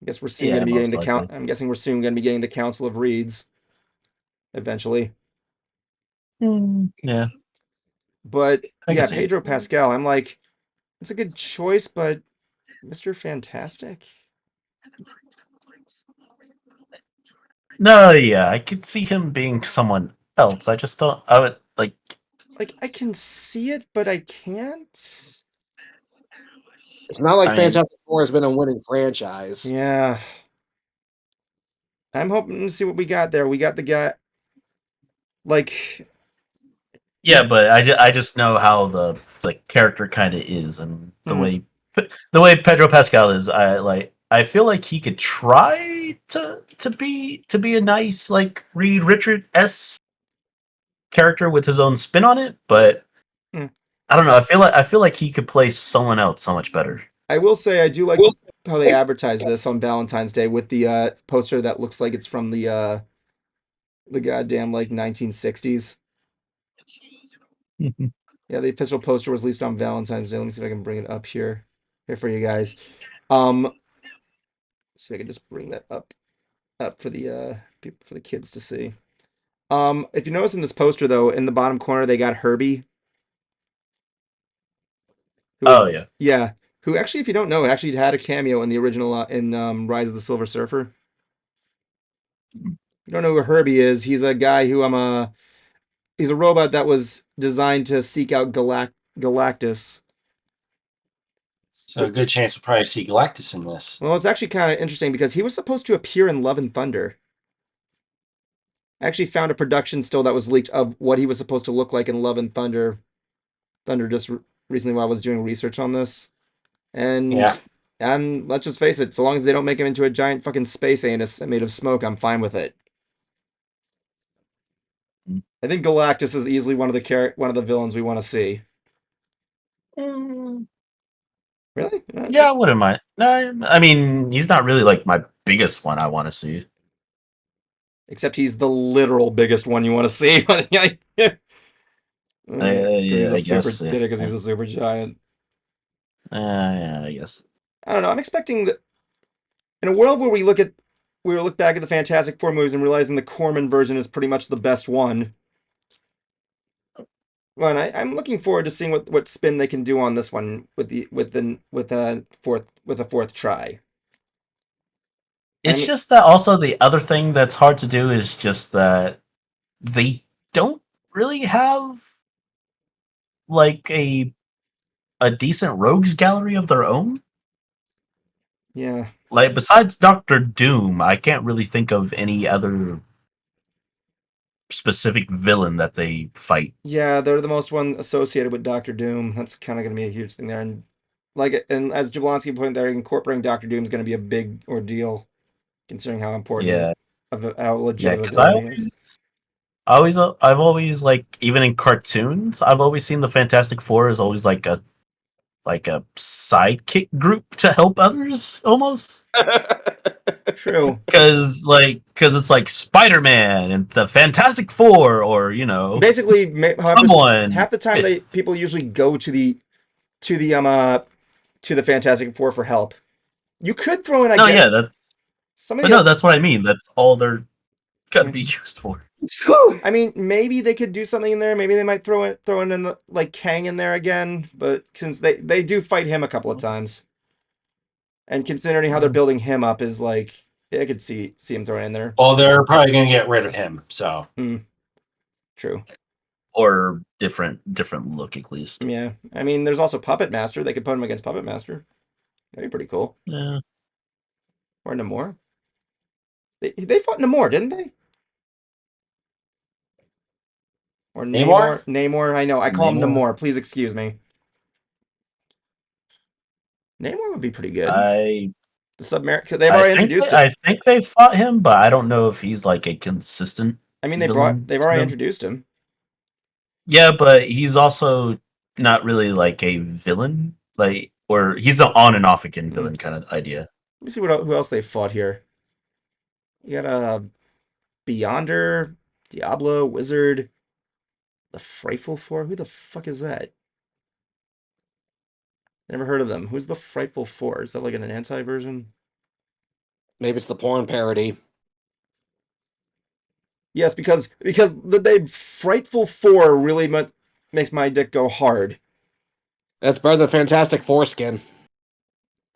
guess we're soon Yeah, going to be getting most likely. I'm guessing we're soon going to be getting the Council of Reeds. Eventually. Yeah. But I can yeah, see it. Pedro Pascal. I'm like, it's a good choice, but Mr. Fantastic. No, yeah, I could see him being someone else. I just don't. I would like. Like I can see it, but I can't. It's not like I mean- Fantastic Four has been a winning franchise. Yeah. I'm hoping to see what we got there. We got the guy. Like, Yeah, but I just know how the character kind of is, and the way Pedro Pascal is. I feel like he could try to be a nice like Reed Richards character with his own spin on it, but Mm. I don't know. I feel like he could play someone else so much better. I will say I do like how they advertise this on Valentine's Day with the poster that looks like it's from the goddamn like 1960s. Yeah, the official poster was released on Valentine's Day. Let me see if I can bring it up here for you guys. See if I can just bring that up for the people, for the kids to see. If you notice in this poster though, in the bottom corner they got Herbie. Oh yeah. Yeah, who actually, if you don't know, actually had a cameo in the original in Rise of the Silver Surfer. You don't know who Herbie is? He's a guy who he's a robot that was designed to seek out Galactus. So a good chance we'll probably see Galactus in this. Well, it's actually kind of interesting because he was supposed to appear in Love and Thunder. I actually found a production still that was leaked of what he was supposed to look like in Love and Thunder. Just recently while I was doing research on this. And let's just face it, so long as they don't make him into a giant fucking space anus made of smoke, I'm fine with it. I think Galactus is easily one of the villains we want to see. Really? Yeah, I wouldn't mind. I mean, he's not really like my biggest one I want to see. Except he's the literal biggest one you want to see. Because he's he's a super giant. Yeah, I guess. I don't know. I'm expecting that in a world where we look back at the Fantastic Four movies and realizing the Corman version is pretty much the best one. Well, and I'm looking forward to seeing what spin they can do on this one with a fourth try. I It's mean, just that also the other thing that's hard to do is just that they don't really have like a decent rogues gallery of their own. yeah, Like besides Doctor Doom, I can't really think of any other specific villain that they fight. yeah, they're the most one associated with Doctor Doom. That's kind of going to be a huge thing there, and as Jablonski pointed there, incorporating Doctor Doom is going to be a big ordeal, considering how important Yeah, how legit yeah, of a because villain he is. I've always like even in cartoons, I've always seen the Fantastic Four as always like a sidekick group to help others almost. True. Because it's like Spider-Man and the Fantastic Four, or Basically, someone. half the time people usually go to the Fantastic Four for help. You could throw in, I No, guess, yeah, some of but the no, other, that's what I mean. That's all they're gonna be used for. I mean, maybe they could do something in there. Maybe they might throw in the, like Kang in there again. But since they do fight him a couple of times, and considering how they're building him up, is like I could see him throwing in there. Well, they're probably going to get rid of him. So True. Or different look at least. Yeah. I mean, there's also Puppet Master. They could put him against Puppet Master. That'd be pretty cool. Yeah. Or Namor. They fought Namor, didn't they? Or Namor? Namor. I know. I call him Namor? Namor. Please excuse me. Namor would be pretty good. I The Submariner. They've already introduced him. I think they fought him, but I don't know if he's like a consistent. I mean, villain they've to already them. introduced him. Yeah, but he's also not really like a villain, or he's an on and off again villain kind of idea. Let me see who else they fought here. You got Beyonder, Diablo, Wizard, the Frightful Four. Who the fuck is that? Never heard of them. Who's the Frightful Four? Is that like an anti version? Maybe it's the porn parody. Yes, because the name Frightful Four really makes my dick go hard. That's better than Fantastic Foreskin.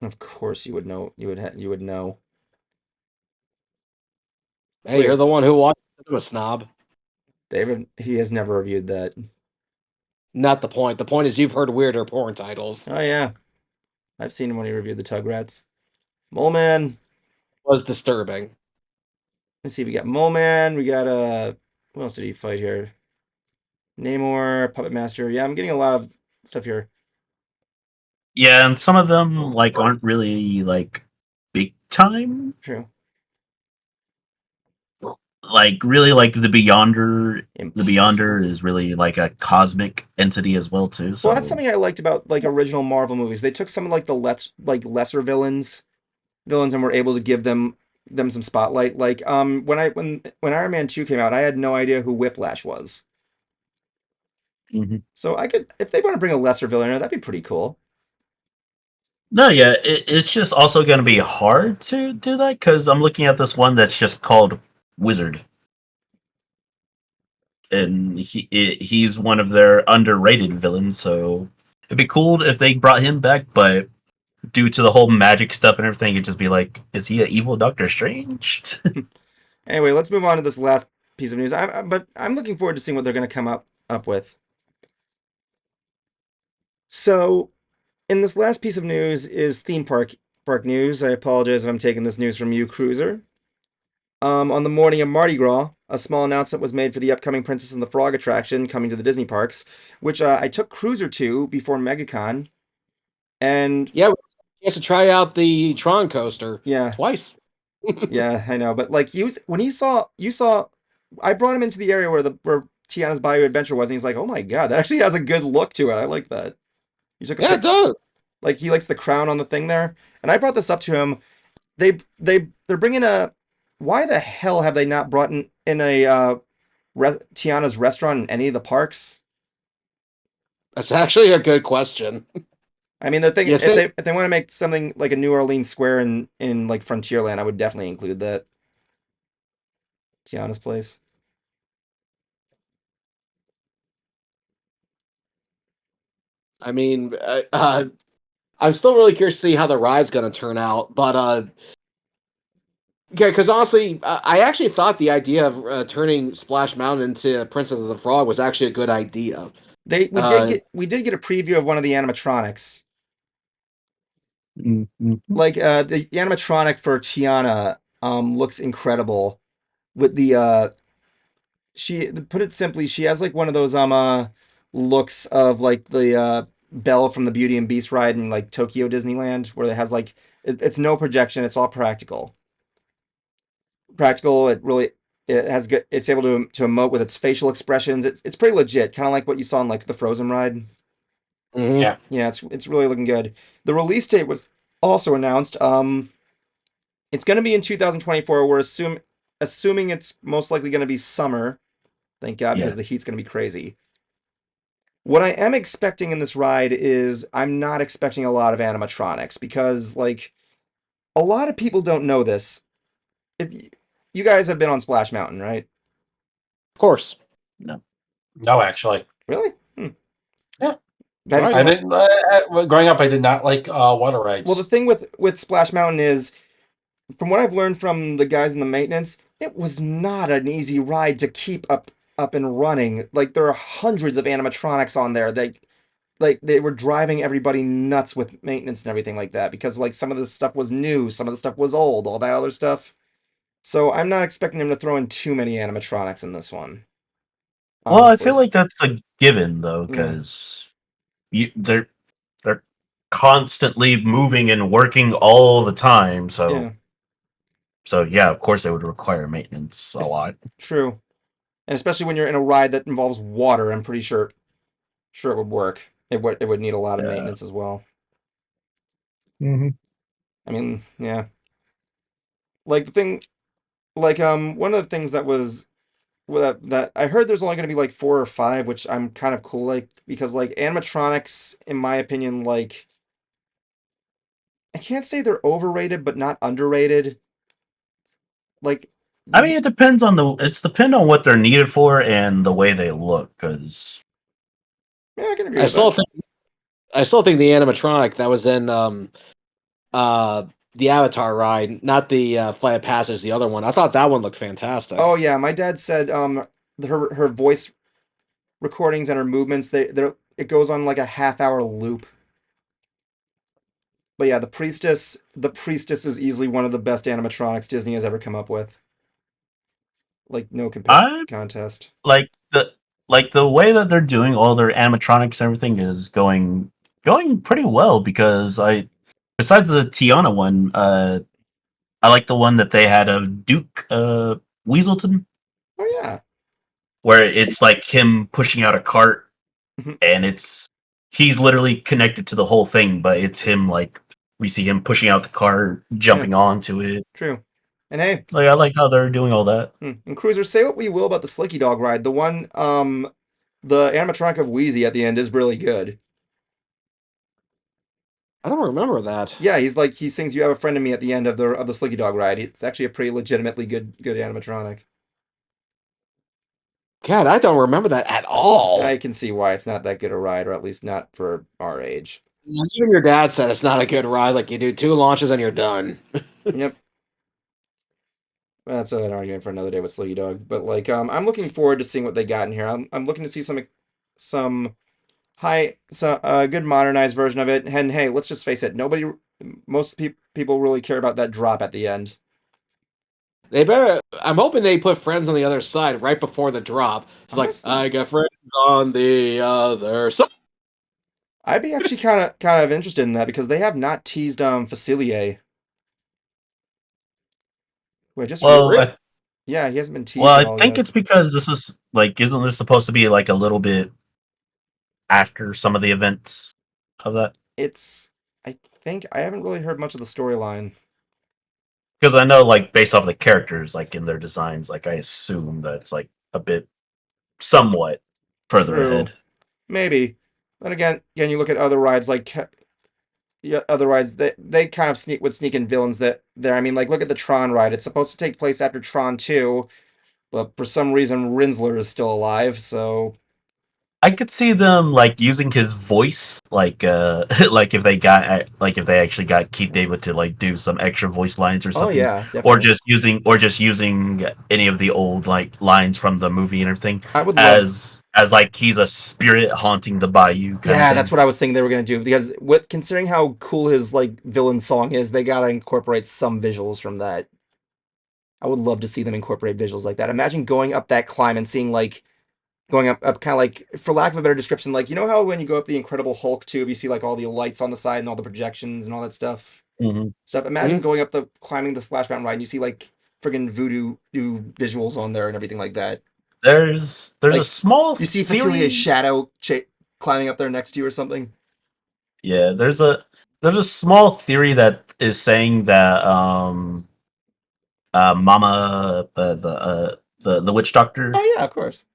Of course, you would know. You would know. Hey, Wait. you're the one who watched it. I'm a snob. David, he has never reviewed that. Not the point. The point is you've heard weirder porn titles. Oh yeah, I've seen him when he reviewed the Tugrats. Mole Man. Was disturbing. Let's see. We got Mole Man. We got who else did he fight here? Namor, Puppet Master. Yeah, I'm getting a lot of stuff here. Yeah, and some of them like aren't really like big time. True. Like really, like the Beyonder. The Impossible. Beyonder is really like a cosmic entity as well too. So Well, that's something I liked about like original Marvel movies. They took some of like the lesser villains, and were able to give them some spotlight. Like when Iron Man 2 came out, I had no idea who Whiplash was. Mhm. So I could, if they want to bring a lesser villain in, that'd be pretty cool. No, yeah, it's just also going to be hard to do that because I'm looking at this one that's just called Wizard, and he's one of their underrated villains. So it'd be cool if they brought him back, but due to the whole magic stuff and everything, it'd just be like, is he an evil Doctor Strange? Anyway, let's move on to this last piece of news. But I'm looking forward to seeing what they're going to come up with. So, in this last piece of news is theme park news. I apologize if I'm taking this news from you, Cruiser. On the morning of Mardi Gras, a small announcement was made for the upcoming Princess and the Frog attraction coming to the Disney parks, which I took Cruiser to before MegaCon. And yeah, he has to try out the Tron coaster. Yeah, twice. Yeah, I know, but like when you saw, I brought him into the area where Tiana's Bayou Adventure was, and he's like, "Oh my god, that actually has a good look to it. I like that." You took a Yeah, it does. Like he likes the crown on the thing there, and I brought this up to him. They're bringing a. Why the hell have they not brought in a Tiana's restaurant in any of the parks? That's actually a good question. I mean, they're thinking if they want to make something like a New Orleans Square in like Frontierland, I would definitely include that. Tiana's place. I mean, I'm still really curious to see how the ride's going to turn out, but yeah, because honestly, I actually thought the idea of turning Splash Mountain into Princess of the Frog was actually a good idea. We did get a preview of one of the animatronics. Mhm. Like the animatronic for Tiana looks incredible. With the she put it simply, she has like one of those looks of like the Belle from the Beauty and Beast ride in like Tokyo Disneyland, where it has like it's no projection, it's all practical. Practical. It has good. It's able to emote with its facial expressions. It's pretty legit, kind of like what you saw in like the Frozen ride. Mhm. Yeah. Yeah, it's really looking good. The release date was also announced. It's going to be in 2024. We're assuming it's most likely going to be summer. Thank God, because Yeah. the heat's going to be crazy. What I am expecting in this ride is I'm not expecting a lot of animatronics because like a lot of people don't know this. If you guys have been on Splash Mountain, right? Of course. No. No, actually. Really? Yeah. Have you Right. seen I like didn't. Growing up, I did not like water well, the rides. thing with Splash Mountain is from what I've learned from the guys in the maintenance, it was not an easy ride to keep up and running. Like there are hundreds of animatronics on there. They were driving everybody nuts with maintenance and everything like that because like some of the stuff was new, some of the stuff was old, all that other stuff. So I'm not expecting them to throw in too many animatronics in this one. Well, I feel Honestly. like that's a given though, Yeah. because they're constantly moving and working all the time. Yeah, So yeah, of course they would require maintenance a lot. true. And especially when you're in a ride that involves water, I'm pretty sure it would work. It would need a lot of Yeah. maintenance as well. Mm-hmm. I mean, yeah. Like the thing like one of the things that was that I heard there's only going to be like 4 or 5, which I'm kind of cool like because like animatronics in my opinion like I can't say they're overrated but not underrated. Like I you mean, it depends on depend on what they're needed for and the way they look. Because yeah, I can agree I with still that. think I still think the animatronic that was in uh the Avatar ride, not the Flight of Passage, the other one. I thought that one looked fantastic. Oh yeah, my dad said her voice recordings and her movements they it goes on like a half-hour loop. But yeah, the priestess is easily one of the best animatronics Disney has ever come up with. Like no I contest. like the way that they're doing all their animatronics and everything is going pretty well. Because I besides the Tiana one, I like the one that they had of Duke Weaselton, Oh yeah. where it's like him pushing out a cart, Mhm. and he's literally connected to the whole thing, but it's him, like we see him pushing out the cart, Yeah, jumping onto it. true. And hey, Like I like how they're doing all that. and Cruiser, say what we will about the Slinky Dog ride. The animatronic of Wheezy at the end is really good. I don't remember that. Yeah, he's like he sings "You Have a Friend in Me" at the end of the Slinky Dog ride. It's actually a pretty legitimately good animatronic. God, I don't remember that at all. I can see why it's not that good a ride, or at least not for our age. Even your dad said it's not a good ride. Like you do 2 launches and you're done. Yep, that's an argument for another day with Slinky Dog. But like, I'm looking forward to seeing what they got in here. I'm looking to see some good modernized version of it. And hey, let's just face it, most people really care about that drop at the end. They better. I'm hoping they put friends on the other side right before the drop. It's like Honestly, I got friends on the other side. I'd be actually kind of interested in that because they have not teased Facilier. Who I just re Well, I, Yeah, he hasn't been well, teased at I all think yet. it's because this is like, isn't this supposed to be like a little bit after some of the events of that? It's I think I haven't really heard much of the storyline. Because I know, like, based off the characters, like in their designs, like I assume that's like a bit somewhat further True, ahead. maybe. Then again, you look at other rides like yeah, other rides they kind of sneak in villains that there. I mean, like look at the Tron ride. It's supposed to take place after Tron 2, but for some reason Rinsler is still alive. So I could see them like using his voice, like like if they actually got Keith David to like do some extra voice lines or Oh something, yeah, definitely. or just using any of the old like lines from the movie and everything I would love. as like he's a spirit haunting the bayou kind of Yeah, that's thing. what I was thinking they were gonna do because with considering how cool his like villain song is, they gotta incorporate some visuals from that. I would love to see them incorporate visuals like that. Imagine going up that climb and seeing like going up kind of like, for lack of a better description, like you know how when you go up the Incredible Hulk tube, you see like all the lights on the side and all the projections and all that stuff. Imagine going up the climbing the Splash Mountain ride and you see like friggin' voodoo new visuals on there and everything like that. There's a Like small you see Facilier's theory. shadow climbing up there next to you or something. Yeah, there's a small theory that is saying that Mama the witch doctor. Oh yeah, of course.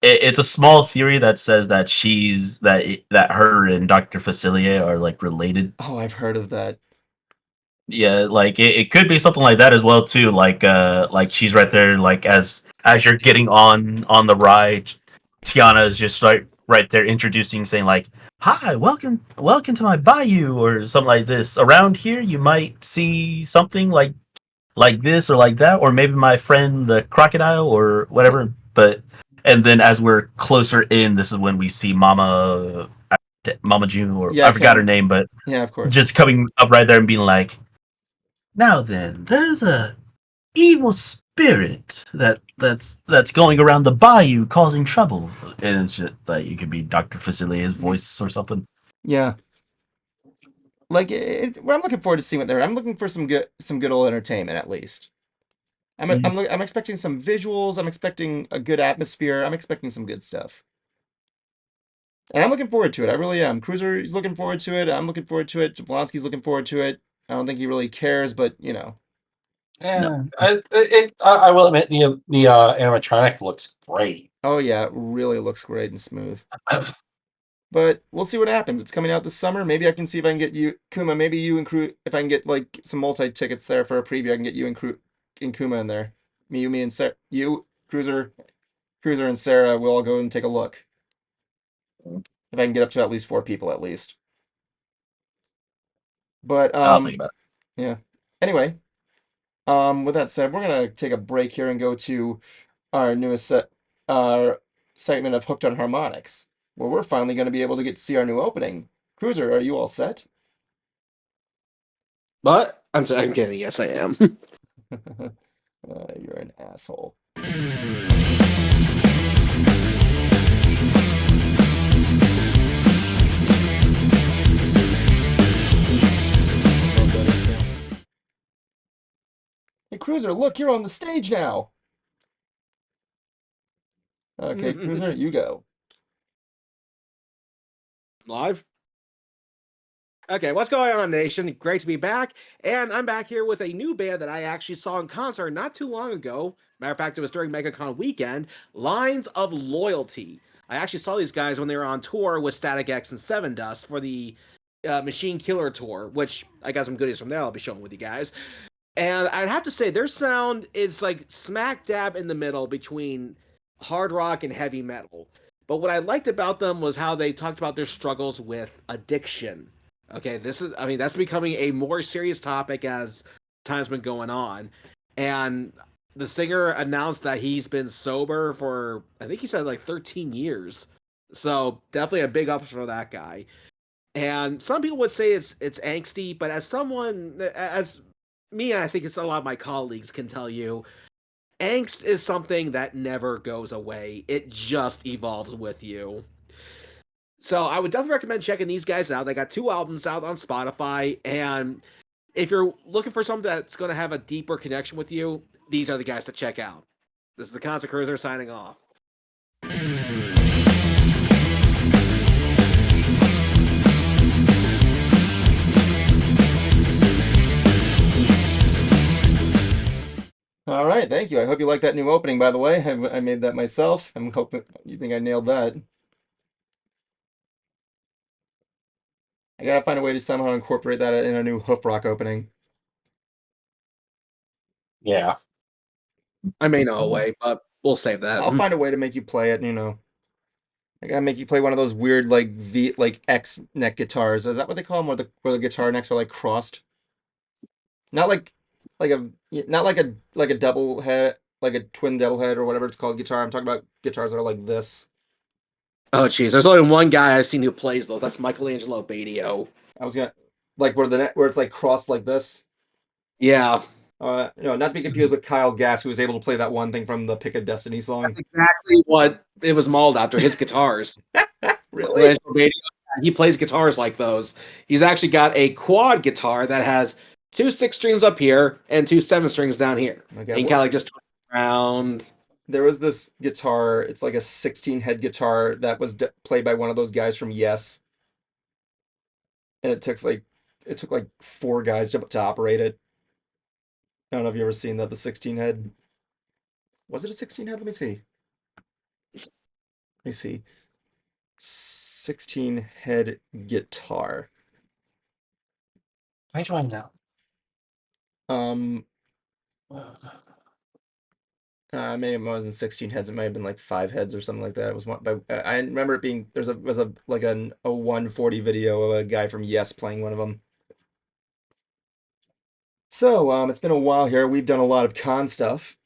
It's a small theory that says that that her and Dr. Facilier are like related. Oh, I've heard of that. Yeah, like it could be something like that as well too. Like she's right there, like as you're getting on the ride, Tiana is just right there introducing, saying like, "Hi, welcome to my bayou," or something like this. Around here, you might see something like this or like that, or maybe my friend the crocodile or whatever. But and then as we're closer in, this is when we see Mama June, or Yeah, I forgot her name, but yeah, of course. just coming up right there and being like, now then, there's a evil spirit that's going around the bayou causing trouble, and it's just like you could be Dr. Facilier's voice or something. Yeah. Like well, I'm looking forward to seeing what they're. I'm looking for some good old entertainment at least. I'm expecting some visuals. I'm expecting a good atmosphere. I'm expecting some good stuff. And I'm looking forward to it. I really am. Cruiser is looking forward to it. I'm looking forward to it. Jablonski's looking forward to it. I don't think he really cares, but you know. Yeah, I will admit the animatronic looks great. Oh yeah, it really looks great and smooth. But we'll see what happens. It's coming out this summer. Maybe I can see if I can get you, Kuma. Maybe you and Crew. If I can get like some multi tickets there for a preview, I can get you and Kuma in there. Me, and Sarah. You, Cruiser, and Sarah. We'll all go and take a look. If I can get up to at least 4 people, at least. But I'll think about yeah. Anyway, with that said, we're gonna take a break here and go to our our segment of Hooked on Harmonics, where we're finally gonna be able to get to see our new opening. Cruiser, are you all set? But I'm kidding. Yes, I am. You're an asshole. Hey, Cruiser, look, you're on the stage now. Okay, Cruiser, you go. Live. Okay, what's going on, nation? Great to be back, and I'm back here with a new band that I actually saw in concert not too long ago. Matter of fact, it was during MegaCon weekend. Lines of Loyalty. I actually saw these guys when they were on tour with Static X and Seven Dust for the Machine Killer tour, which I got some goodies from there I'll be showing with you guys. And I'd have to say their sound is like smack dab in the middle between hard rock and heavy metal. But what I liked about them was how they talked about their struggles with addiction. Okay, that's becoming a more serious topic as time's been going on. And the singer announced that he's been sober for, I think he said like 13 years. So definitely a big ups for that guy. And some people would say it's angsty, but as me, and I think it's a lot of my colleagues can tell you, angst is something that never goes away. It just evolves with you. So I would definitely recommend checking these guys out. They got 2 albums out on Spotify, and if you're looking for something that's going to have a deeper connection with you, these are the guys to check out. This is the Concert Cruiser signing off. All right, thank you. I hope you like that new opening, by the way. I made that myself. I'm hoping you think I nailed that. I gotta find a way to somehow incorporate that in a new Hoof Rock opening. Yeah. I may know a way, but we'll save that. I'll find a way to make you play it, you know. I gotta make you play one of those weird like X neck guitars. Is that what they call them? Where the guitar necks are like crossed? Not like a not like a double head, like a twin double head or whatever it's called guitar. I'm talking about guitars that are like this. Oh, jeez. There's only one guy I've seen who plays those. That's Michelangelo Badio. I was gonna like where it's like crossed like this. Yeah. No, not to be confused with Kyle Gass, who was able to play that one thing from the Pick of Destiny song. That's exactly what it was modeled after, his guitars. Really? Michelangelo Badio, he plays guitars like those. He's actually got a quad guitar that has 2 6 strings up here and 2 7 strings down here. Okay, And you kind of like just twist around. there was this guitar. It's like a 16 head guitar that was played by one of those guys from Yes, and it took like 4 guys to operate it. I don't know if you ever seen that. The 16 head. Was it a 16 head? Let me see. Let me see. 16 head guitar. I joined now. Um, maybe it wasn't 16 heads. It might have been like 5 heads or something like that. It was one, but I remember it being was a like a 140 video of a guy from Yes playing one of them. So it's been a while here. We've done a lot of con stuff.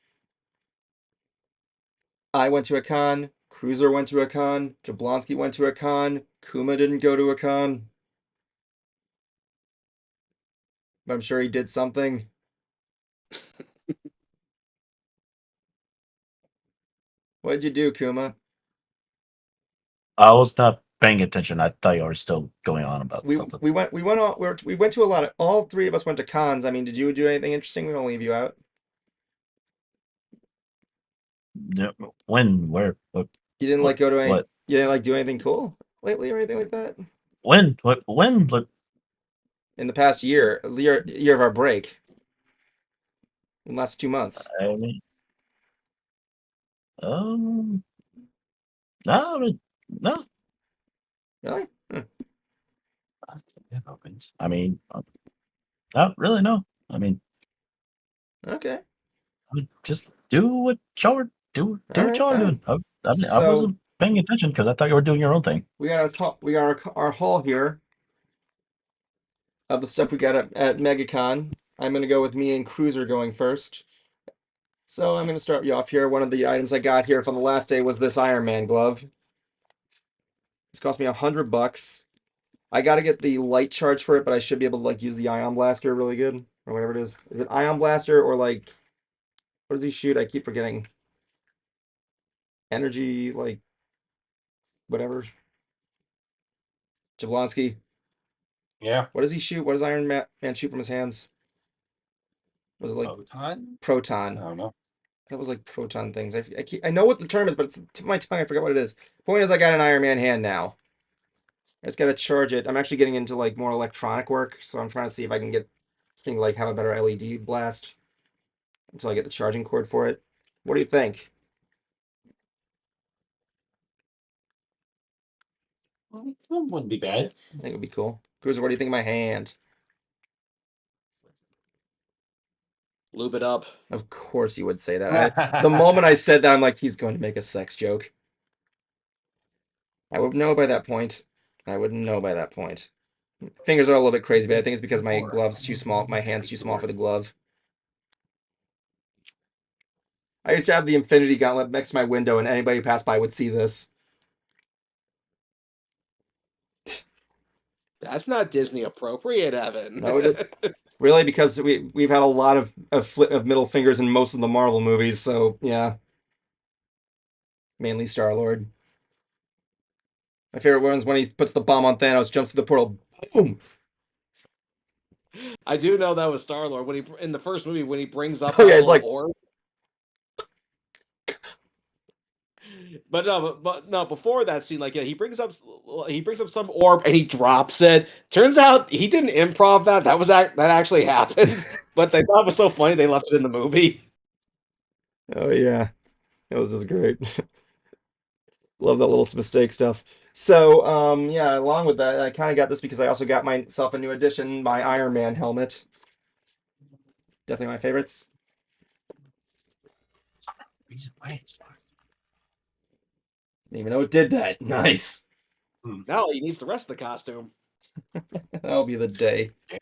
I went to a con. Cruiser went to a con. Jablonski went to a con. Kuma didn't go to a con. But I'm sure he did something. What did you do, Kuma? I was not paying attention. I thought you were still going on about We something. we went we went to a lot of all 3 of us went to cons. I mean, did you do anything interesting? We don't leave you out. Yeah, when? Where? What? You didn't like What? go to any What? you didn't like do anything cool lately or anything like that? When? What? When? What? In the past year, year of our break. In the last 2 months. I mean, um, no, I mean, no. Really? I mean, not really. No. I mean, Okay. just do what y'all were do All what right, y'all are all doing. right. I So wasn't paying attention because I thought you were doing your own thing. we got our haul here of the stuff we got at MegaCon. I'm gonna go with me and Cruiser going first. So I'm gonna start you off here. One of the items I got here from the last day was this Iron Man glove. This cost me $100. I gotta get the light charge for it, but I should be able to like use the ion blaster really good or whatever it is. Is it ion blaster or like what does he shoot? I keep forgetting. Energy like whatever. Jablonski. Yeah. What does he shoot? What does Man shoot from his hands? Was it like Proton? I proton? don't know. That was like proton things. I know what the term is, but it's tip of my tongue. I forgot what it is. Point is, I got an Iron Man hand now. I just gotta charge it. I'm actually getting into like more electronic work, so I'm trying to see if I can get this thing to like have a better LED blast until I get the charging cord for it. What do you think? Well, that wouldn't be bad. I think it would be cool. Cruiser, what do you think of my hand? Lube it up. Of course you would say that. The moment I said that, I'm like, he's going to make a sex joke. I would know by that point. I would know by that point. Fingers are a little bit crazy, but I think it's because my glove's too small. My hand's too small for the glove. I used to have the Infinity Gauntlet next to my window, and anybody who passed by would see this. That's not Disney appropriate, Evan. No, it is really because we've had a lot of middle fingers in most of the Marvel movies. So yeah, mainly Star-Lord. My favorite one is when he puts the bomb on Thanos, jumps through the portal, boom. I do know that was Star-Lord when he in the first movie when he brings up Oh that yeah, he's little like, orb. But no, before that scene, like yeah, he brings up some orb and he drops it. Turns out he didn't improv that. That actually happened. But they thought it was so funny they left it in the movie. oh yeah, that was just great. Love that little mistake stuff. So yeah, along with that, I kind of got this because I also got myself a new edition, my Iron Man helmet. Definitely my favorites. Didn't even know it did that. Nice. Now he needs the rest of the costume. That'll be the day. But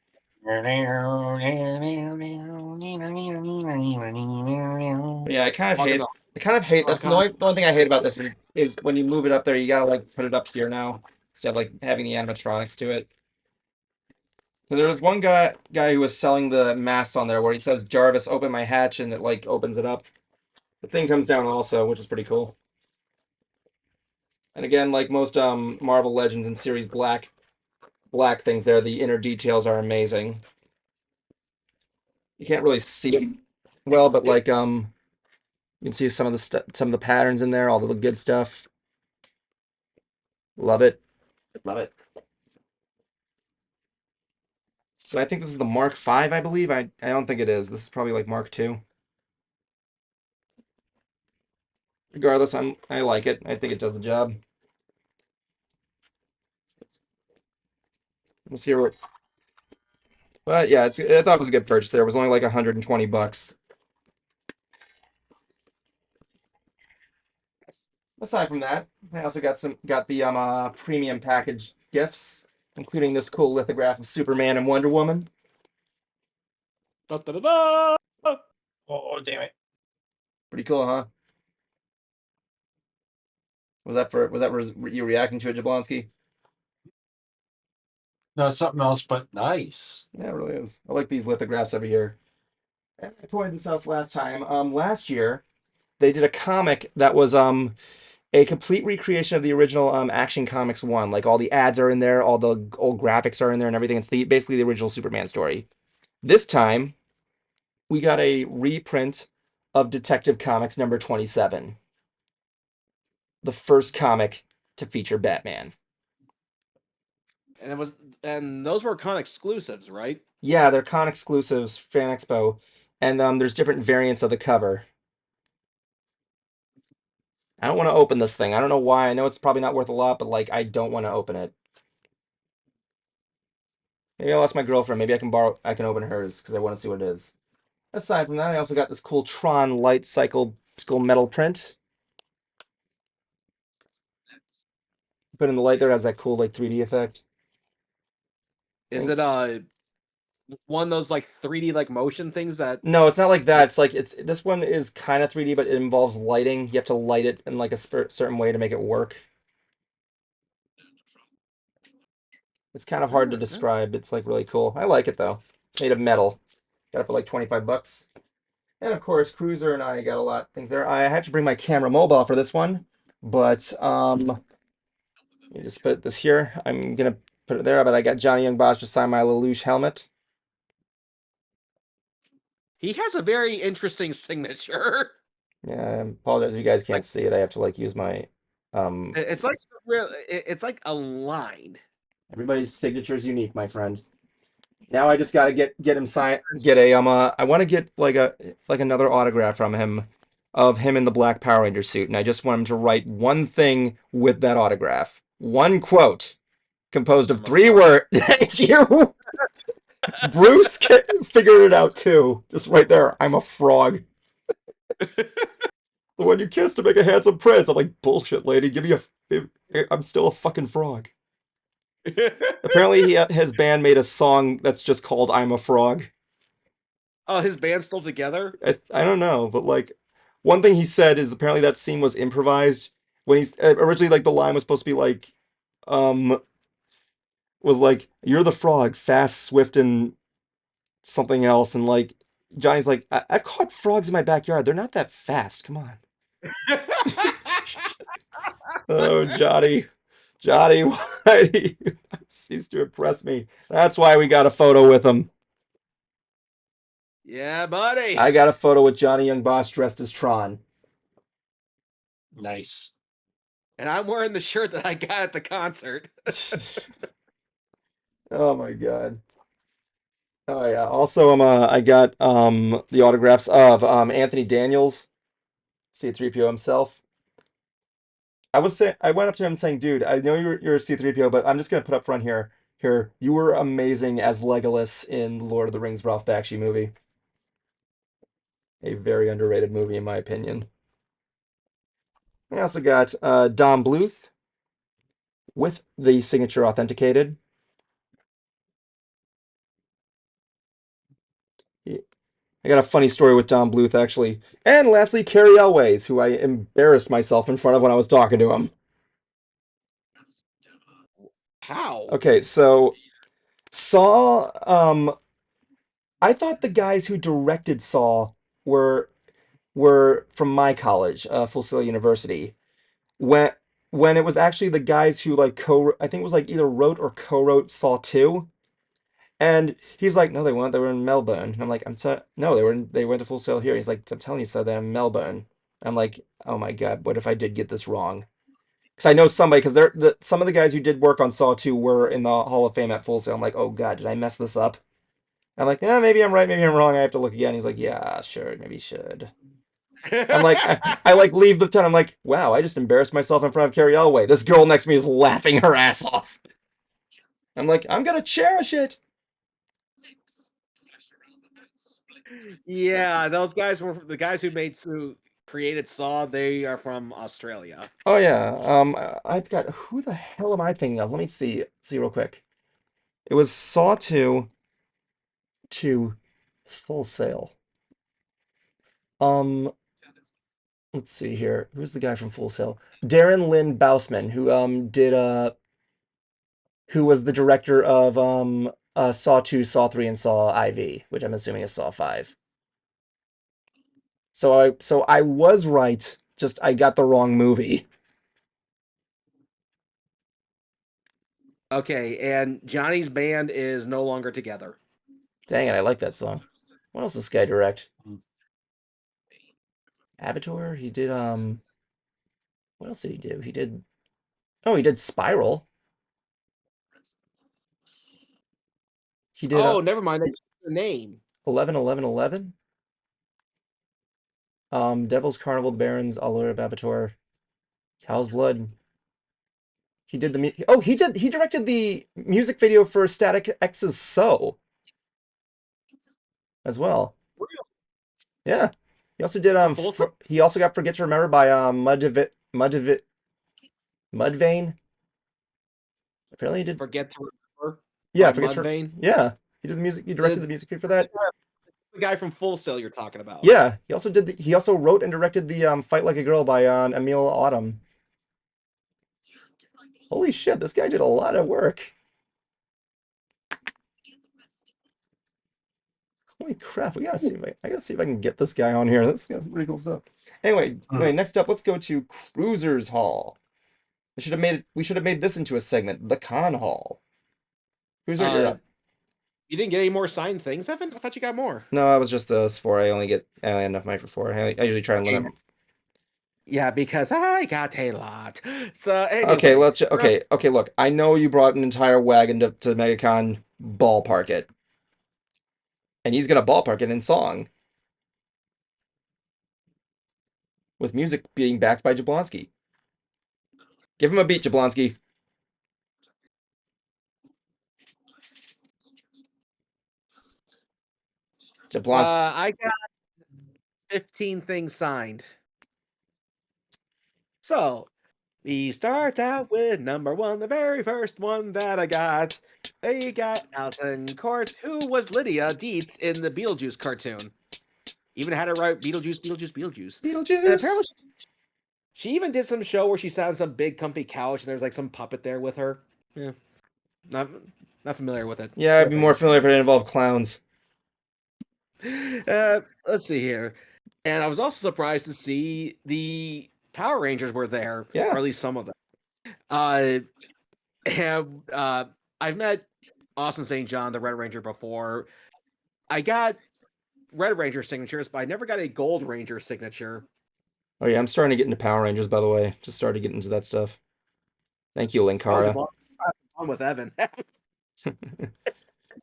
yeah, I kind of Fucking hate. I kind of hate. That's the only thing I hate about this is when you move it up there, you gotta like put it up here now instead of like having the animatronics to it. Because there was one guy who was selling the masks on there where he says Jarvis, open my hatch, and it like opens it up. The thing comes down also, which is pretty cool. And again, like most Marvel Legends and Series Black things there, the inner details are amazing. You can't really see it well, but like you can see some of the patterns in there, all the good stuff. Love it. Love it. So I think this is the Mark V, I believe. I don't think it is. This is probably like Mark II. Regardless, I like it. I think it does the job. Let's see what. But yeah, I thought it was a good purchase there. It was only like $120. Aside from that, I also got the premium package gifts, including this cool lithograph of Superman and Wonder Woman. Da, da, da, da. Oh, damn it. Pretty cool, huh? Was you reacting to it, Jablonski? No, it's something else, but nice. Yeah, it really is. I like these lithographs over here. And I pointed this out last time. Last year they did a comic that was a complete recreation of the original Action Comics 1. Like all the ads are in there, all the old graphics are in there and everything. It's basically the original Superman story. This time we got a reprint of Detective Comics number 27. The first comic to feature Batman. And those were con exclusives, right? Yeah, they're con exclusives, Fan Expo, and there's different variants of the cover. I don't want to open this thing. I don't know why. I know it's probably not worth a lot, but like I don't want to open it. Maybe I'll ask my girlfriend. Maybe I can open hers because I want to see what it is. Aside from that, I also got this cool Tron light cycle metal print. Put in the light there, it has that cool like 3D effect. Is it one of those like 3D like motion things that? No, it's not like that. It's like this one is kind of 3D, but it involves lighting. You have to light it in like a certain way to make it work. It's kind of hard to describe. It's like really cool. I like it though. It's made of metal. Got it for like $25. And of course, Cruiser and I got a lot of things there. I have to bring my camera mobile for this one, but let me just put this here. I'm gonna put it there, but I got Johnny Young Bosch to sign my Lelouch helmet. He has a very interesting signature. Yeah, I apologize if you guys can't see it. I have to like use my It's like a line. everybody's signature is unique, my friend. Now I just gotta get him signed. I want to get like another autograph from him of him in the Black Power Ranger suit, and I just want him to write one thing with that autograph. One quote composed of 3 words. Thank you. Bruce figured it out too. Just right there. I'm a frog. The one you kissed to make a handsome prince. I'm like, bullshit, lady. Give me I'm still a fucking frog. Apparently, his band made a song that's just called "I'm a Frog." Oh, his band's still together? I don't know, but like, one thing he said is apparently that scene was improvised. When he's originally like the line was supposed to be like, was like, "You're the frog, fast, swift, and something else," and like Johnny's like, I've caught frogs in my backyard. They're not that fast. Come on. Oh, Johnny. Johnny, why do you cease to impress me? That's why we got a photo with him. Yeah, buddy. I got a photo with Johnny Young Boss dressed as Tron. Nice. And And I'm wearing the shirt that I got at the concert. oh my god. Oh yeah. Also, I got the autographs of Anthony Daniels, C3PO himself. I went up to him saying, "Dude, I know you're a C3PO, but I'm just gonna put up front here. Here, you were amazing as Legolas in Lord of the Rings Ralph Bakshi movie. A very underrated movie, in my opinion." We also got Dom Bluth with the signature authenticated. I got a funny story with Dom Bluth, actually. And lastly, Carrie Elways, who I embarrassed myself in front of when I was talking to him. How? Okay, so Saw, I thought the guys who directed Saw were from my college, Full Sail University. When it was actually the guys who like I think it was like either wrote or co-wrote Saw 2. And he's like, no, they weren't. They were in Melbourne. And I'm like, I'm sorry. No, they went to Full Sail here. He's like, I'm telling you, so they're in Melbourne. I'm like, oh my God, what if I did get this wrong? Because I know somebody, because some of the guys who did work on Saw 2 were in the Hall of Fame at Full Sail. I'm like, oh God, did I mess this up? I'm like, yeah, maybe I'm right, maybe I'm wrong. I have to look again. He's like, yeah, sure, maybe you should. I'm like, I like leave the tent. I'm like, wow, I just embarrassed myself in front of Carrie Elway. This girl next to me is laughing her ass off. I'm like, I'm gonna cherish it. Yeah, those guys were the guys who created Saw. They are from Australia. Oh yeah. I've got who the hell am I thinking of? Let me see real quick. It was Saw 2 to Full Sail. Let's see here. Who's the guy from Full Sail? Darren Lynn Bousman, who was the director of Saw 2, Saw 3, and Saw IV, which I'm assuming is Saw 5. So I was right, just I got the wrong movie. Okay, and Johnny's band is no longer together. Dang it, I like that song. What else does this guy direct? Avatar? He did what else did he do? He did Spiral. He did Oh, never mind. That's the name. 11 Devil's Carnival, the Barons, Allure of Avatar, Cow's Blood. He did he directed the music video for Static X's So as well. Yeah. He also did he also got Forget to Remember by Mudvayne. Apparently he did Forget to Remember. Yeah, by Forget to Mudvayne. Yeah. He did the music he directed the music video for that. The guy from Full Sail you're talking about. Yeah, he also wrote and directed the Fight Like a Girl by Emil Autumn. Holy shit, this guy did a lot of work. Holy crap, I gotta see if I can get this guy on here. This guy's pretty cool stuff. Anyway, next up, let's go to Cruisers Hall. We should have made this into a segment, the Con Hall. Cruiser, you're up. You didn't get any more signed things, Evan? I thought you got more. No, I was just those 4. I only get enough money for 4. I usually try and limit them. Yeah, because I got a lot. So anyway, Okay, look. I know you brought an entire wagon to MegaCon. Ballpark it. And he's gonna ballpark it in song. With music being backed by Jablonski. Give him a beat, Jablonski. Jablonski. I got 15 things signed. So we start out with number 1, the very first one that I got. I got Alison Court, who was Lydia Dietz in the Beetlejuice cartoon. Even had it right, Beetlejuice. And apparently she even did some show where she sat on some big comfy couch and there's like some puppet there with her. Yeah. Not familiar with it. Yeah, I'd be more familiar if it involved clowns. Let's see here. And I was also surprised to see the Power Rangers were there. Yeah. Or at least some of them. I've met Austin St. John, the Red Ranger, before. I got Red Ranger signatures, but I never got a Gold Ranger signature. Oh yeah, I'm starting to get into Power Rangers, by the way. Just started to get into that stuff. Thank you, Linkara. I'm with Evan.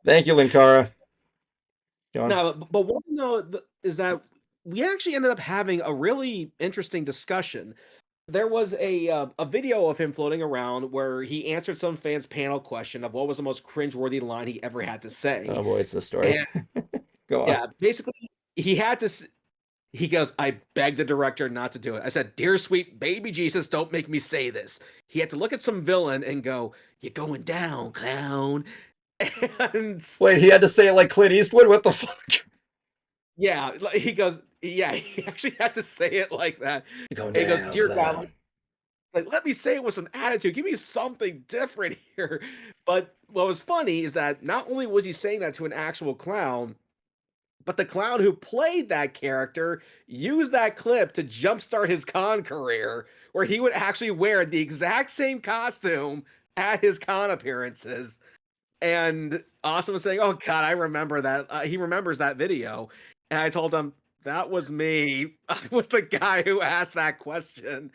Thank you, Linkara. No, but one thing though is that we actually ended up having a really interesting discussion. There was a video of him floating around where he answered some fans' panel question of what was the most cringeworthy line he ever had to say. Oh boy, it's this story. And, Go on. yeah, basically he had to. He goes, I begged the director not to do it. I said, dear sweet baby Jesus, don't make me say this. He had to look at some villain and go, you're going down, clown. And Wait, he had to say it like Clint Eastwood? What the fuck? yeah, he goes, yeah, he actually had to say it like that. You're going And he goes, down, dear clown. God, like, let me say it with some attitude. Give me something different here. But what was funny is that not only was he saying that to an actual clown, but the clown who played that character used that clip to jumpstart his con career, where he would actually wear the exact same costume at his con appearances. And Austin was saying, "Oh God, I remember that." He remembers that video, and I told him that was me. I was the guy who asked that question.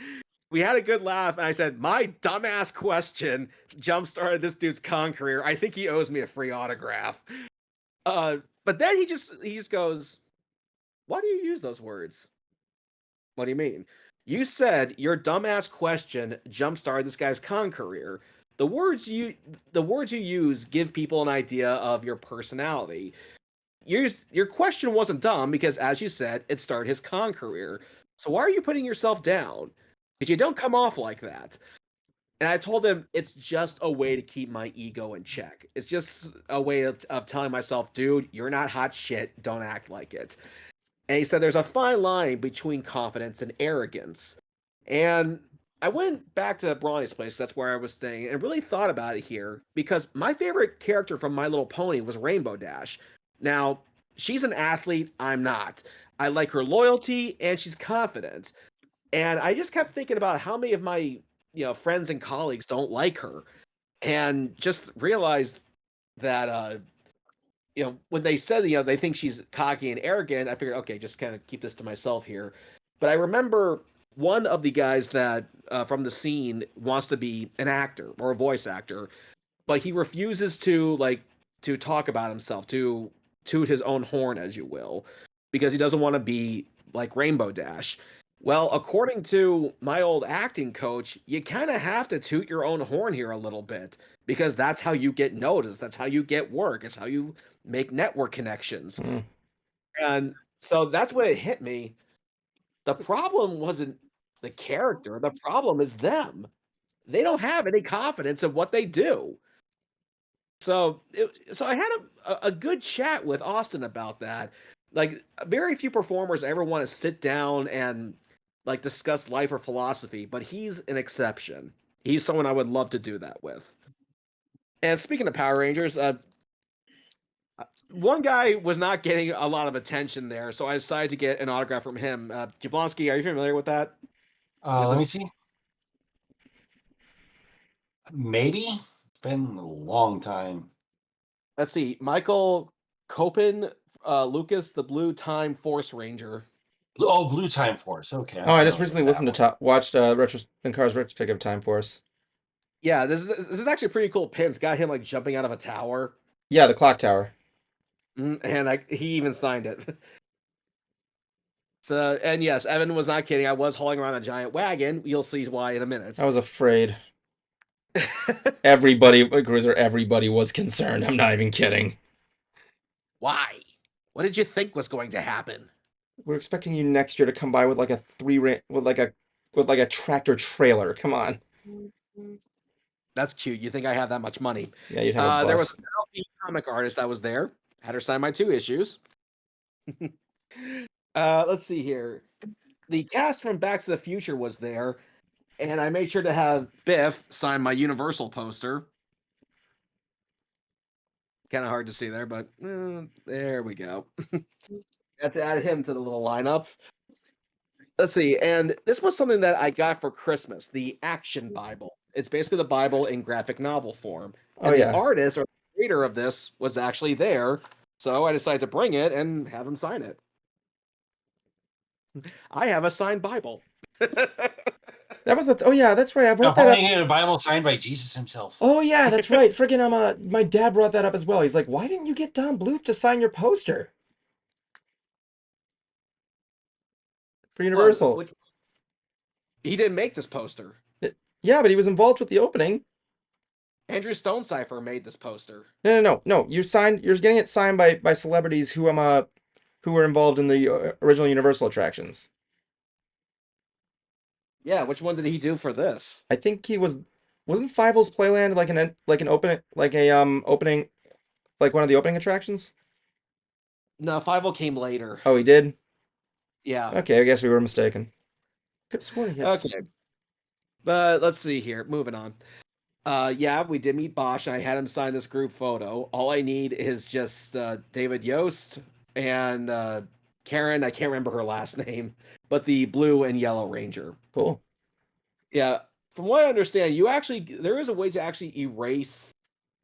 We had a good laugh, and I said, "My dumbass question jump-started this dude's con career. I think he owes me a free autograph." But then he just goes, "Why do you use those words? What do you mean? You said your dumbass question jump-started this guy's con career. The words you the words you use give people an idea of your personality. Your question wasn't dumb because, as you said, it started his con career. So why are you putting yourself down? Because you don't come off like that." And I told him it's just a way to keep my ego in check. It's just a way of telling myself, dude, you're not hot shit. Don't act like it. And he said there's a fine line between confidence and arrogance. And I went back to Brony's place. That's where I was staying, and really thought about it here because my favorite character from My Little Pony was Rainbow Dash. Now, she's an athlete. I'm not. I like her loyalty, and she's confident. And I just kept thinking about how many of my friends and colleagues don't like her, and just realized that when they said they think she's cocky and arrogant, I figured, okay, just kind of keep this to myself here. But I remember one of the guys that from the scene wants to be an actor or a voice actor, but he refuses to talk about himself, to toot his own horn, as you will, because he doesn't want to be like Rainbow Dash. Well, according to my old acting coach, you kind of have to toot your own horn here a little bit because that's how you get noticed. That's how you get work. It's how you make network connections. Mm. And so that's when it hit me. The problem wasn't the character. The problem is them. They don't have any confidence in what they do. So I had a good chat with Austin about that. Like, very few performers ever want to sit down and like discuss life or philosophy, but he's an exception. He's someone I would love to do that with. And speaking of Power Rangers, one guy was not getting a lot of attention there, so I decided to get an autograph from him. Jablonski, are you familiar with that? Let me see. Maybe. It's been a long time. Let's see. Michael Copen, Lucas, the Blue Time Force Ranger. Oh, Blue Time Force. Okay. Oh, I just familiar recently with that listened to watched Cars retrospective Time Force. Yeah, this is actually pretty cool pin. It's got him like jumping out of a tower. Yeah, the clock tower. And he even signed it. So, and yes, Evan was not kidding. I was hauling around a giant wagon. You'll see why in a minute. I was afraid. Everybody was concerned. I'm not even kidding. Why? What did you think was going to happen? We're expecting you next year to come by with like a tractor trailer. Come on. That's cute. You think I have that much money? Yeah, you'd have a There bus. was an LP comic artist that was there. Had her sign my 2 issues. Let's see here. The cast from Back to the Future was there, and I made sure to have Biff sign my Universal poster. Kind of hard to see there, but there we go. Got to add him to the little lineup. Let's see, and this was something that I got for Christmas, the Action Bible. It's basically the Bible in graphic novel form. And Oh, yeah. the artist or the creator of this was actually there, so I decided to bring it and have him sign it. I have a signed Bible. That was oh yeah, that's right. I Now, brought that up. finally get a Bible signed by Jesus himself. Oh yeah, that's right. Friggin' my dad brought that up as well. He's like, why didn't you get Don Bluth to sign your poster for Universal? He didn't make this poster. Yeah, but he was involved with the opening. Andrew Stonecipher made this poster. No. You're getting it signed by celebrities who who were involved in the original Universal attractions. Yeah, which one did he do for this? I think he wasn't Fievel's Playland like an opening like one of the opening attractions? No, Five came later. Oh, he did? Yeah. Okay, I guess we were mistaken. Could have sworn he had Okay. But let's see here. Moving on. Yeah, we did meet Bosch. I had him sign this group photo. All I need is just David Yost and Karen. I can't remember her last name, but the blue and yellow ranger. Cool. Yeah, from what I understand, there is a way to actually erase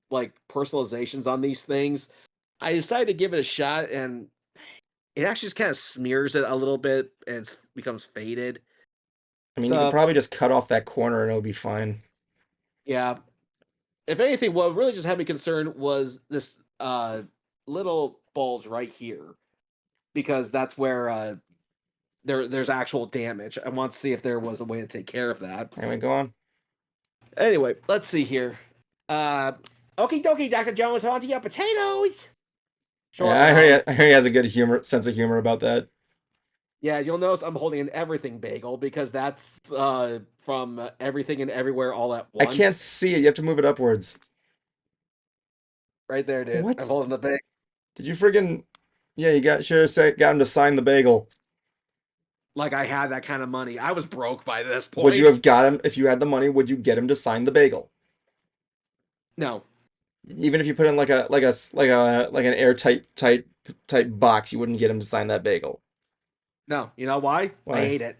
like personalizations on these things. I decided to give it a shot, and it actually just kind of smears it a little bit and becomes faded. I mean, you could probably just cut off that corner and it'll be fine. Yeah. If anything, what really just had me concerned was this little bulge right here, because that's where there's actual damage. I want to see if there was a way to take care of that. Anyway, go on. Anyway, let's see here. Okie dokie, Dr. Jones, on to your potatoes. Short Yeah, round. I hear he has a good sense of humor about that. Yeah, you'll notice I'm holding an everything bagel because that's from Everything and Everywhere All at I Once. can't see it. You have to move it upwards. Right there, dude. What? I'm holding the bagel. Did you friggin'... Yeah, you should have got him to sign the bagel. Like I had that kind of money. I was broke by this point. Would you have got him, if you had the money, would you get him to sign the bagel? No. Even if you put in like an airtight type box, you wouldn't get him to sign that bagel. No. You know why? Why? I ate it.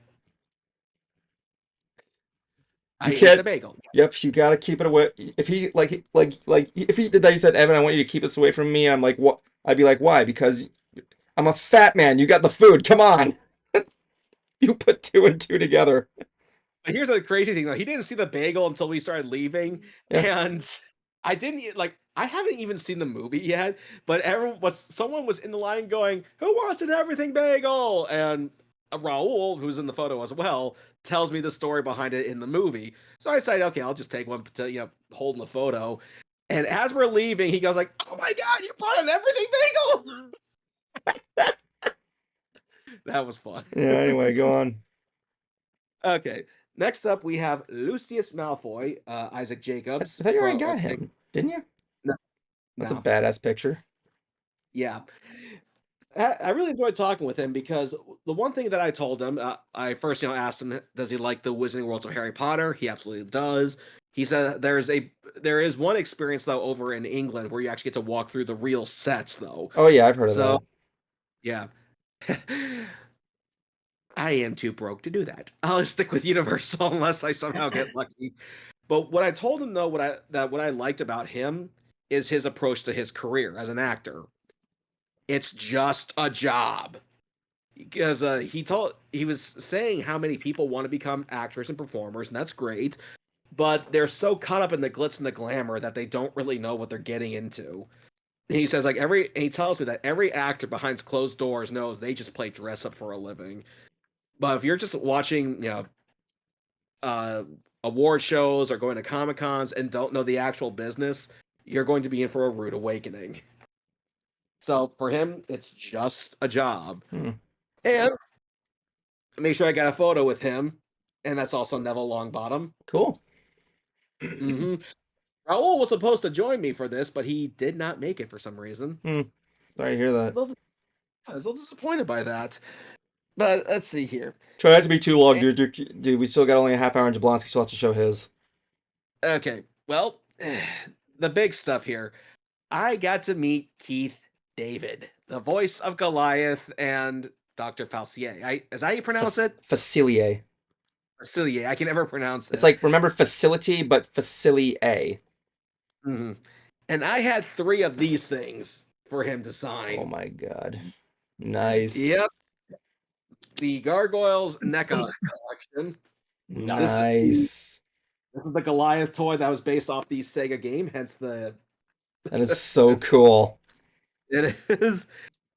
I ate can't- the bagel. Yep, you gotta keep it away. If he if he did that, he said, "Evan, I want you to keep this away from me." I'm like, "What?" I'd be like, "Why?" Because I'm a fat man. You got the food. Come on. You put 2 and 2 together. But here's the crazy thing though. He didn't see the bagel until we started leaving. Yeah. And I didn't I haven't even seen the movie yet, but someone was in the line going, "Who wants an everything bagel?" And Raul, who's in the photo as well, tells me the story behind it in the movie. So I decided, okay, I'll just take one to hold in the photo. And as we're leaving, he goes like, "Oh my god, you brought an everything bagel!" That was fun. Yeah. Anyway, go on. Okay. Next up, we have Lucius Malfoy, Isaac Jacobs. I thought you already got him, didn't you? No. That's No. a badass picture. Yeah. I really enjoyed talking with him because the one thing that I told him, I first asked him, does he like the Wizarding Worlds of Harry Potter? He absolutely does. He said there is one experience though over in England where you actually get to walk through the real sets though. Oh yeah, I've heard of that. Yeah. I am too broke to do that. I'll stick with Universal unless I somehow get lucky. But what I told him though, what I liked about him is his approach to his career as an actor. It's just a job. Because he was saying how many people want to become actors and performers, and that's great, but they're so caught up in the glitz and the glamour that they don't really know what they're getting into. And he says he tells me that every actor behind closed doors knows they just play dress up for a living. But if you're just watching, award shows or going to Comic Cons and don't know the actual business, you're going to be in for a rude awakening. So for him, it's just a job. And make sure I got a photo with him, and that's also Neville Longbottom. Cool. Mm-hmm. Raul was supposed to join me for this, but he did not make it for some reason. Sorry to hear that. I was a little disappointed by that. But let's see here. Try not to be too long, dude. We still got only a half hour, and Jablonski still has to show his. Okay, well, the big stuff here. I got to meet Keith David, the voice of Goliath and Dr. Falsier. Is that how you pronounce it? Facilier. Facilier. I can never pronounce it. It's like, remember facility, but Facilier. Mm-hmm. And I had 3 of these things for him to sign. Oh my god. Nice. Yep. The Gargoyles NECA collection. Nice. This is the Goliath toy that was based off the Sega game, hence the... That is so cool. It is.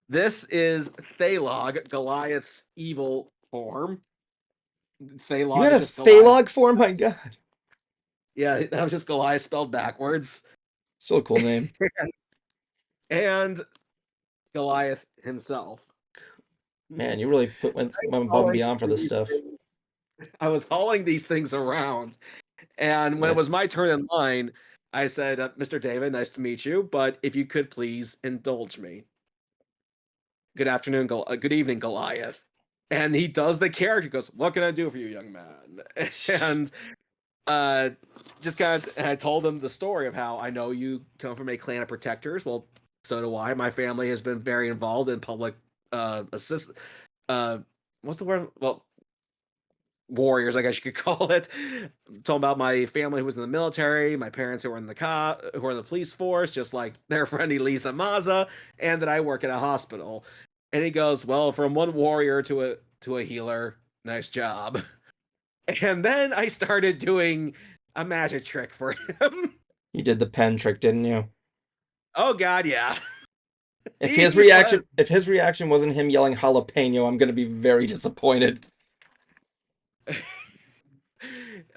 This is Thalog, Goliath's evil form. Thalog You had a is just Goliath. Thalog form? My god. Yeah, that was just Goliath spelled backwards. Still a cool name. And Goliath himself. Man, you really went above and beyond for this stuff. I was hauling these things around, and when Yeah. it was my turn in line, I said, "Mr. David, nice to meet you, but if you could please indulge me." Good afternoon, good evening, Goliath. And he does the character. He goes, "What can I do for you, young man?" And just kind of, and I told him the story of how I know you come from a clan of protectors. Well, so do I. My family has been very involved in public assist. What's the word? Well, warriors, I guess you could call it. Talking about my family who was in the military, my parents who were in who were in the police force, just like their friend Elisa Maza, and that I work at a hospital. And he goes, "Well, from one warrior to a healer, nice job." And then I started doing a magic trick for him. You did the pen trick, didn't you? Oh God, yeah. If He his reaction wasn't him yelling jalapeno, I'm gonna be very disappointed.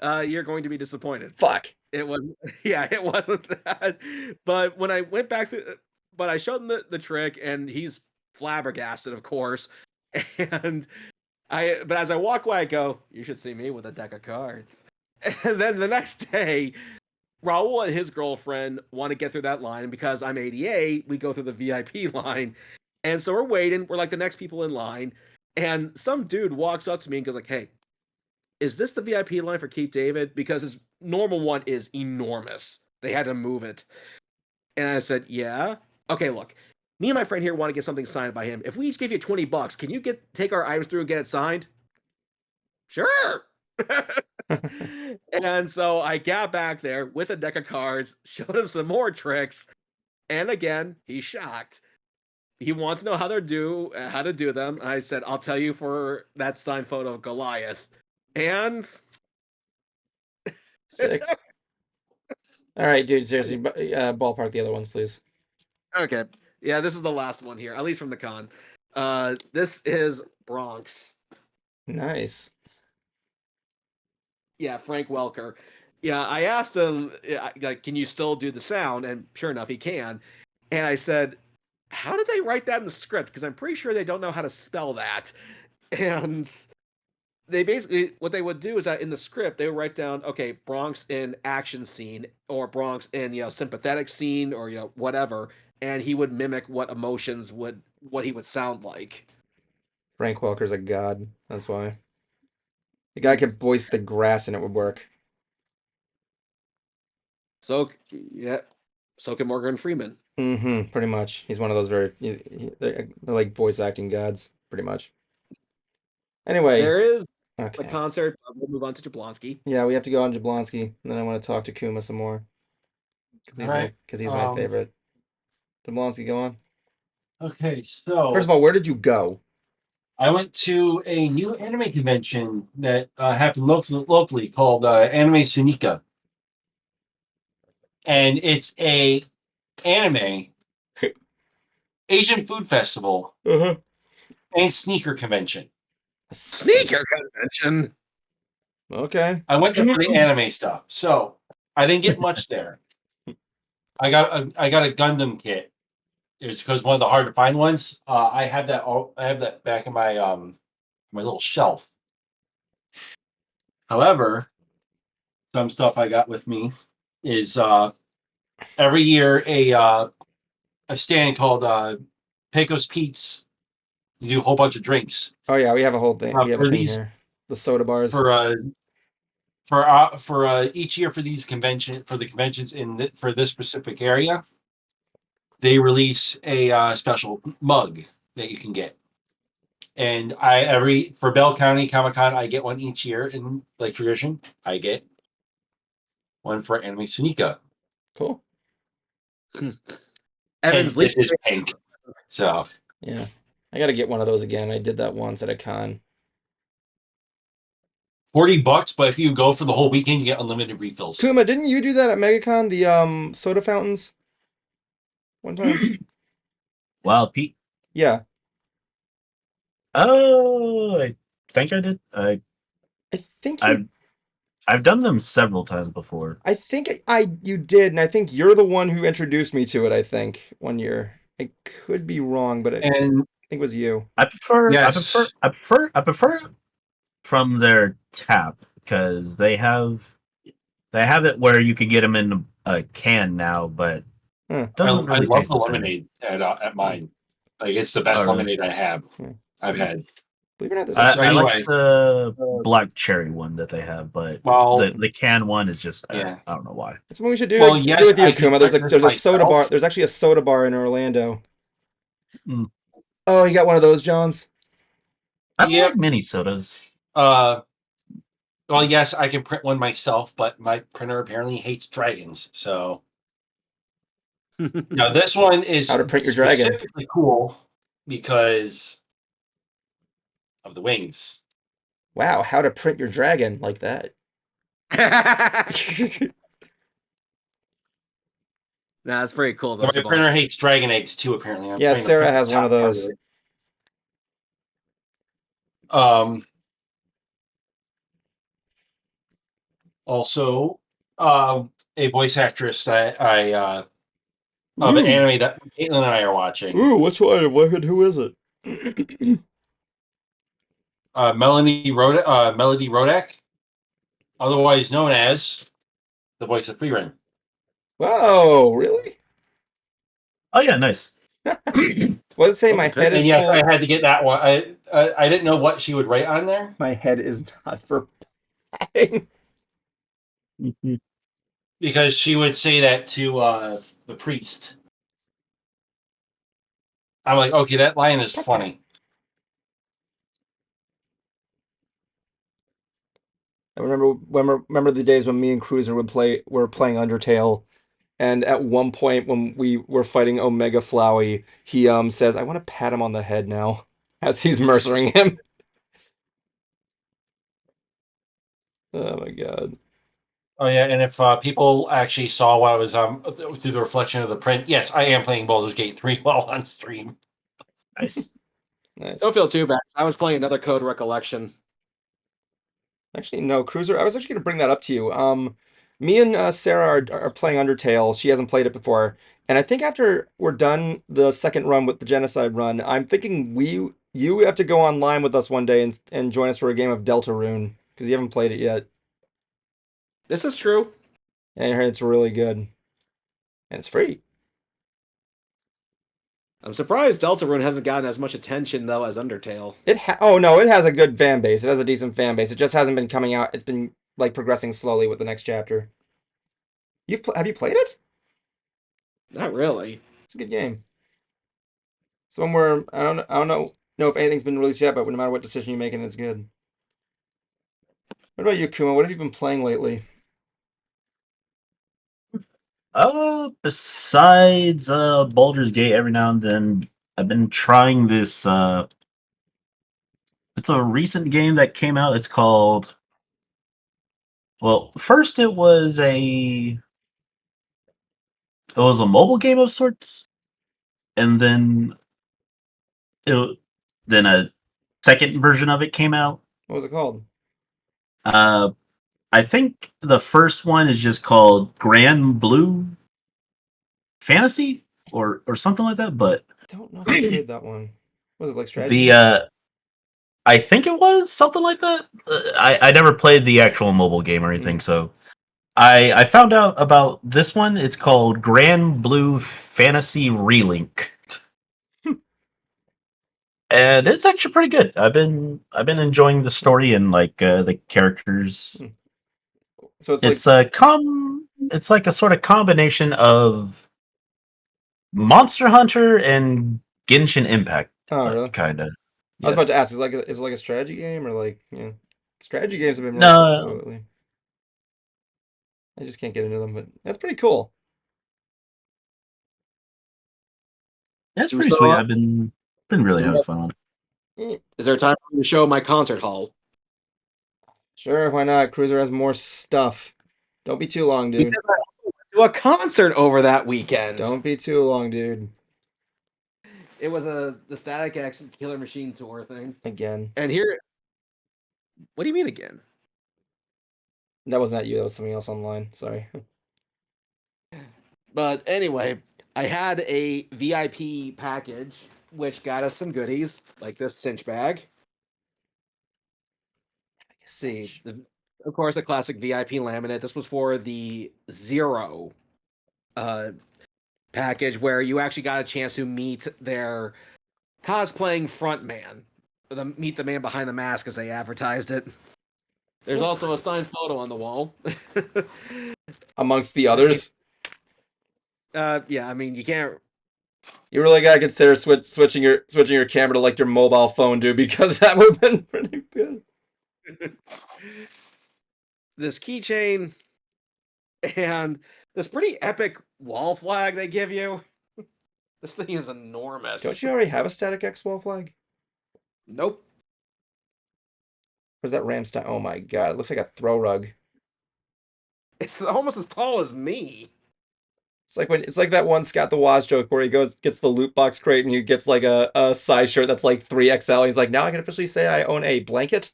You're going to be disappointed. Fuck. It was, yeah, it wasn't that. But when I went back to, but I showed him the trick, and he's flabbergasted, of course. And but as I walk away, I go, "You should see me with a deck of cards." And then the next day, Raul and his girlfriend want to get through that line, and because I'm 88, we go through the VIP line. And so we're waiting. We're like the next people in line. And some dude walks up to me and goes like, "Hey, is this the VIP line for Keith David?" Because his normal one is enormous. They had to move it. And I said, "Yeah. Okay, look. Me and my friend here want to get something signed by him. If we each give you $20, can you take our items through and get it signed?" "Sure." And so I got back there with a deck of cards, showed him some more tricks, and again, he's shocked. He wants to know how to do them. And I said, "I'll tell you for that signed photo of Goliath." And Sick. All right, dude. Seriously, ballpark the other ones, please. okay, yeah, this is the last one here, at least from the con. This is Bronx. Nice. Yeah, Frank Welker. Yeah, I asked him, like, "Can you still do the sound?" And sure enough, he can. And I said, "How did they write that in the script? Because I'm pretty sure they don't know how to spell that." And they basically, what they would do is that in the script, they would write down, "Okay, Bronx in action scene," or "Bronx in, sympathetic scene," or, whatever. And he would mimic what what he would sound like. Frank Welker's a god. That's why. The guy could voice the grass and it would work. So, yeah, so can Morgan Freeman. Mm-hmm. Pretty much. He's one of those they're like voice acting gods, pretty much. Anyway, There is the okay. concert. We'll move on to Jablonski. Yeah, we have to go on Jablonski, and then I want to talk to Kuma some more. Because he's my favorite. Jablonski, go on. Okay, so First of all, where did you go? I went to a new anime convention that happened locally called Anime Sunika, and it's a anime Asian food festival Uh-huh. and sneaker convention. Sneaker convention. Okay. I went there for the anime stuff, so I didn't get much there. I got a Gundam kit. It's because one of the hard to find ones. I have that back in my my little shelf. However, some stuff I got with me is every year a stand called Pecos Pete's. You do a whole bunch of drinks. Oh yeah, we have a whole thing. We have a For thing these here. The soda bars. for each year for the conventions for this specific area, they release a special mug that you can get. And for Bell County Comic Con, I get one each year in like tradition. I get one for Anime Sunika. Cool. Evan's And this is pink. So yeah, I got to get one of those again. I did that once at a con. $40, but if you go for the whole weekend, you get unlimited refills. Kuma, didn't you do that at MegaCon? The soda fountains. One time. Wow, Pete. Yeah. Oh, I think I did. I think I've done them several times before. I think you did, and I think you're the one who introduced me to it. I think one year. I could be wrong, but And think it was you. I prefer. Yes. I prefer it from their tap because they have it where you could get them in a can now, but Huh. doesn't I really love taste the the same. lemonade at mine. Like it's the best Oh, really? lemonade I've had. Believe it or not, there's I, So I like anyway, the black cherry one that they have, but well, the can one is just yeah. I don't know why. that's what we should do. Well, Do yes, with you, I can Kuma. There's print a this soda bar. myself. There's actually a soda bar in Orlando. Mm. Oh, you got one of those, Johns? I don't Yep. like mini sodas. Well, yes, I can print one myself, but my printer apparently hates dragons. So now this one is How to print your dragon. specifically cool because of the wings. Wow, how to print your dragon like that. Nah, that's pretty cool. My printer hates dragon eggs too. Apparently, I'm Yeah, trying to Sarah print the has one of top part those. it. Also, a voice actress that I of an Ooh. anime that Caitlin and I are watching. Ooh, which one? Who is it? Melody Rodak, otherwise known as the voice of FRIGGEN. Whoa, really? Oh yeah, nice. What does it say? Those My are head good. is And yes, full. I had to get that one. I didn't know what she would write on there My head is not for padding. because she would say that to the priest. I'm like, okay, that line is funny. I remember the days when me and Cruiser were playing Undertale, and at one point when we were fighting Omega Flowey, he says, "I want to pat him on the head now," as he's mercering him. Oh my god. Oh yeah, and if people actually saw what I was through the reflection of the print, yes, I am playing Baldur's Gate 3 while on stream. Nice. Nice. Don't feel too bad. I was playing another Code Recollection. Actually, no, Cruiser. I was actually going to bring that up to you. Me and Sarah are playing Undertale. She hasn't played it before, and I think after we're done the second run with the Genocide run, I'm thinking you have to go online with us one day and join us for a game of Deltarune because you haven't played it yet, This is true. and I heard it's really good, and it's free. I'm surprised Deltarune hasn't gotten as much attention though as Undertale. Oh no, it has a good fan base. It has a decent fan base. It just hasn't been coming out. It's been like progressing slowly with the next chapter. Have you played it? Not really. It's a good game. Some where I don't know if anything's been released yet, but no matter what decision you make, and it's good. What about you, Kuma? What have you been playing lately? Besides Baldur's Gate, every now and then I've been trying this. It's a recent game that came out. It's called. Well, first it was a mobile game of sorts, and then a second version of it came out. What was it called? Uh, I think the first one is just called Grand Blue Fantasy or something like that. But I don't know if I played that one. Was it like strategy? the I think it was something like that. I never played the actual mobile game or anything, so I found out about this one. It's called Grand Blue Fantasy Relink. And it's actually pretty good. I've been enjoying the story and like the characters. So it's It's it's like a sort of combination of Monster Hunter and Genshin Impact, oh really? kind of. I was Yeah. about to ask, is it like a strategy game or like strategy games have been really popular No, lately. I just can't get into them, but that's pretty cool. that's pretty sweet. I've been really having fun on it. Eh, Is there a time for me to show my concert hall? Sure, why not? Cruiser has more stuff. Don't be too long, dude. Because I also went to a concert over that weekend. Don't be too long, dude. It was the Static X Killer Machine tour thing. Again. And here, what do you mean again? That wasn't at you, that was something else online. Sorry. But anyway, I had a VIP package which got us some goodies like this cinch bag. See, of course, a classic VIP laminate. This was for the Zero package, where you actually got a chance to meet their cosplaying frontman, meet the man behind the mask, as they advertised it. There's also a signed photo on the wall. Amongst the others. Yeah, I mean, you can't. You really gotta consider switching your camera to like your mobile phone, dude, because that would have been pretty good. This keychain and this pretty epic wall flag they give you. This thing is enormous. Don't you already have a Static X wall flag? Nope. Where's that Ramstein? Oh my god, it looks like a throw rug. It's almost as tall as me. It's like that one Scott the Woz joke where he gets the loot box crate and he gets like a size shirt that's like 3XL. He's like, now I can officially say I own a blanket.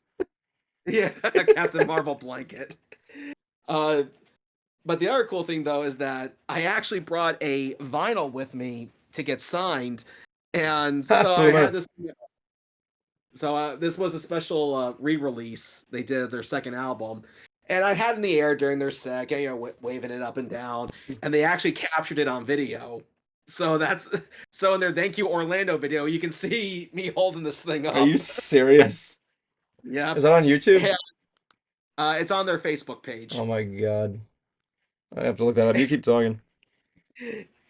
Yeah, a Captain Marvel blanket. But the other cool thing though is that I actually brought a vinyl with me to get signed, and so I had this. So this was a special re-release they did of their second album, and I had it in the air during their set, waving it up and down, and they actually captured it on video. So in their Thank You Orlando video, you can see me holding this thing up. Are you serious? Yeah. Is that on YouTube? Yeah. It's on their Facebook page. Oh my god. I have to look that up. You keep talking.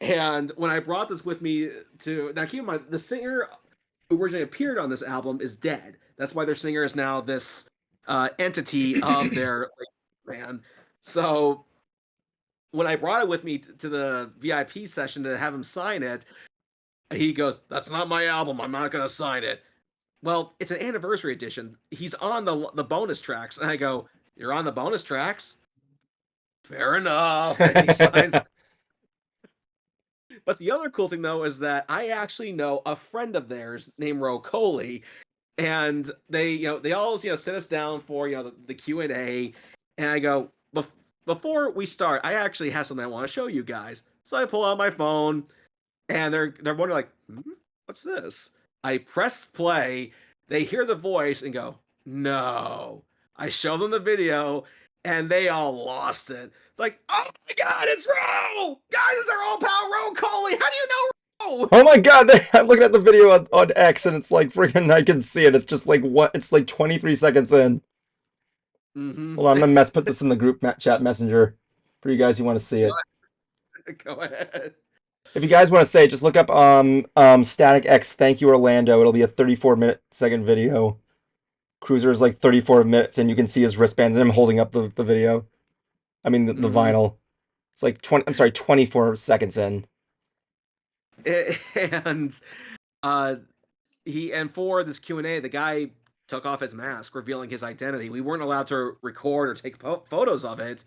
And when I brought this with me now keep in mind, the singer who originally appeared on this album is dead. That's why their singer is now this entity of their band. So when I brought it with me to the VIP session to have him sign it, he goes, "That's not my album. I'm not going to sign it." Well, it's an anniversary edition. He's on the bonus tracks. And I go, "You're on the bonus tracks? Fair enough." And he signs it. But the other cool thing, though, is that I actually know a friend of theirs named Ro Coley, and they always sit us down for the Q&A, and I go, before we start, I actually have something I want to show you guys. So I pull out my phone, and they're wondering like, what's this? I press play, they hear the voice and go, no. I show them the video, and they all lost it. It's like, oh my god, it's Ro! Guys, it's our old pal Ro Coley! How do you know Ro? Oh my god, I'm looking at the video on X and it's like freaking, I can see it. It's just like, it's like 23 seconds in. Mm-hmm. Hold on, I'm gonna put this in the group chat messenger for you guys who want to see it. Go ahead. If you guys want to say it, just look up Static X Thank You Orlando. It'll be a 34-second video. Cruiser is like 34 minutes, and you can see his wristbands and him holding up the video. I mean, the vinyl. It's like 24 seconds in. And for this Q&A, the guy took off his mask, revealing his identity. We weren't allowed to record or take photos of it.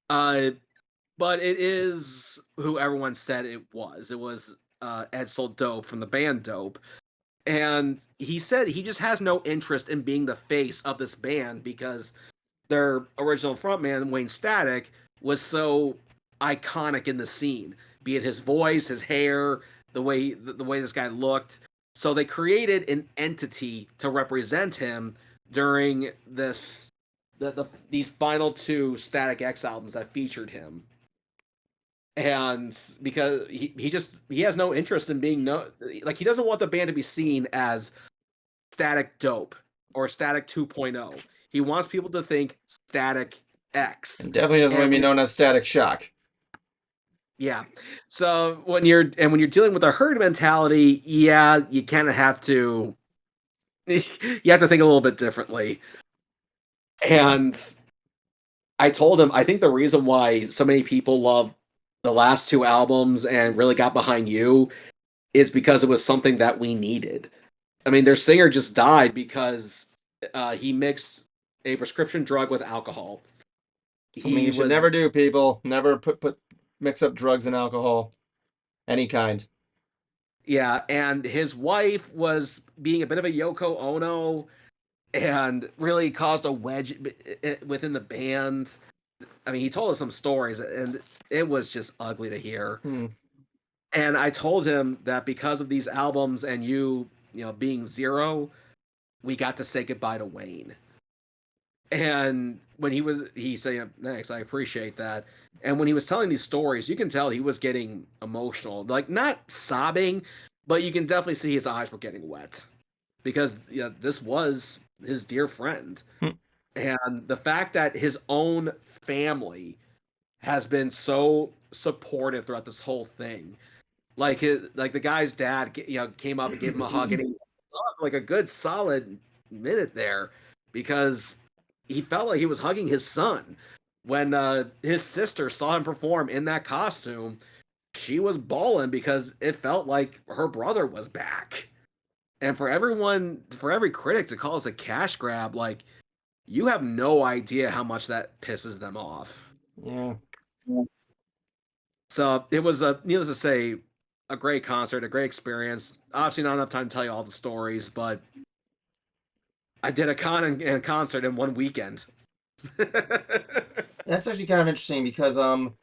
But it is who everyone said it was. It was Edsel Dope from the band Dope. And he said he just has no interest in being the face of this band because their original frontman, Wayne Static, was so iconic in the scene. Be it his voice, his hair, the way this guy looked. So they created an entity to represent him during these final 2 Static X albums that featured him. And because he has no interest in being he doesn't want the band to be seen as Static Dope or Static 2.0. He wants people to think Static X. It definitely doesn't want to be known as Static Shock. Yeah. So when you're dealing with a herd mentality, yeah, you kind of have to think a little bit differently. And I told him I think the reason why so many people love the last 2 albums and really got behind you is because it was something that we needed. I mean, their singer just died because he mixed a prescription drug with alcohol. Something you should never do, people. Never mix up drugs and alcohol. Any kind. Yeah, and his wife was being a bit of a Yoko Ono and really caused a wedge within the band. I mean, he told us some stories, and it was just ugly to hear. And I told him that because of these albums and you know, being Zero, we got to say goodbye to Wayne. And when he said, "Thanks, I appreciate that." And when he was telling these stories, you can tell he was getting emotional, like not sobbing, but you can definitely see his eyes were getting wet because this was his dear friend, Hmm. and the fact that his own family has been so supportive throughout this whole thing, like the guy's dad, came up and gave him a hug, and he hugged like a good solid minute there because he felt like he was hugging his son. When his sister saw him perform in that costume, she was bawling because it felt like her brother was back. And for every critic to call this a cash grab, like, you have no idea how much that pisses them off. Yeah. So it was needless to say, a great concert, a great experience. Obviously, not enough time to tell you all the stories, but I did a con and concert in one weekend. That's actually kind of interesting because I don't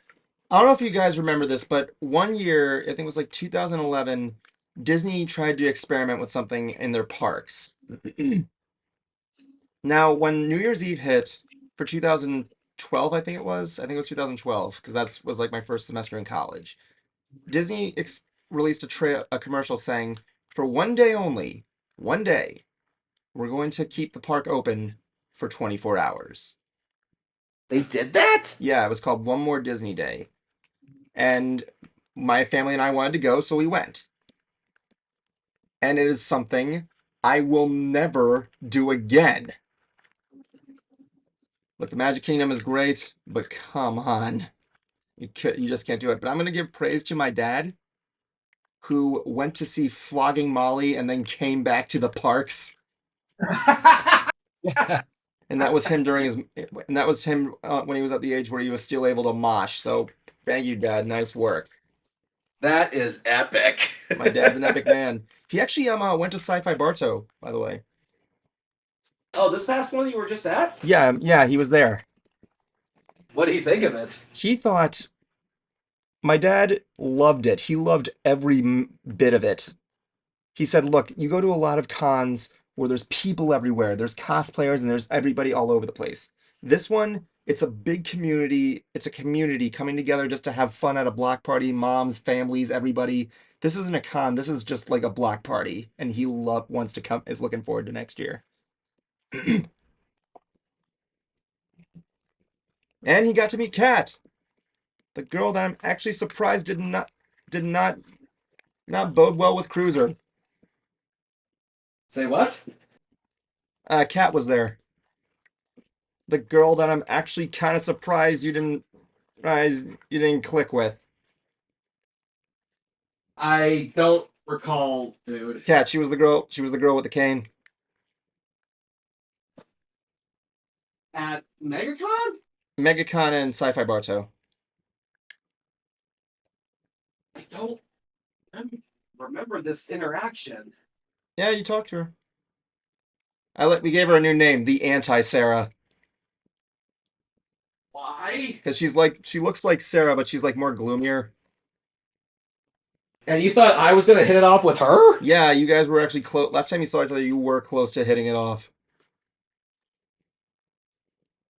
know if you guys remember this, but one year, I think it was like 2011, Disney tried to experiment with something in their parks. Now, when New Year's Eve hit for 2012, I think it was 2012 because that was like my first semester in college. Disney released a commercial saying, "For one day only, one day, we're going to keep the park open for 24 hours." They did that? Yeah, it was called One More Disney Day. And my family and I wanted to go, so we went. And it is something I will never do again. Look, the Magic Kingdom is great, but come on. You just can't do it. But I'm going to give praise to my dad, who went to see Flogging Molly and then came back to the parks. And that was him when he was at the age where he was still able to mosh. So thank you, Dad. Nice work. That is epic. My dad's an epic man. He actually went to Sci-Fi Bartow, by the way. Oh, this past one you were just at? Yeah, he was there. What do you think of it? He thought my dad loved it. He loved every bit of it. He said, "Look, you go to a lot of cons where there's people everywhere. There's cosplayers and there's everybody all over the place. This one, it's a big community. It's a community coming together just to have fun at a block party, moms, families, everybody. This isn't a con. This is just like a block party." And he wants to come, is looking forward to next year. And he got to meet Kat, the girl that I'm actually surprised did not bode well with Cruiser. Say what? Kat was there. The girl that I'm actually kind of surprised you didn't click with. I don't recall, dude. Kat, she was the girl with the cane. At MegaCon? MegaCon and Sci-Fi Bartow. I don't remember this interaction. Yeah, you talked to her. We gave her a new name, the Anti-Sarah. Why? Because she looks like Sarah, but she's like more gloomier. And you thought I was gonna hit it off with her? Yeah, you guys were actually close. Last time you saw each other, you were close to hitting it off.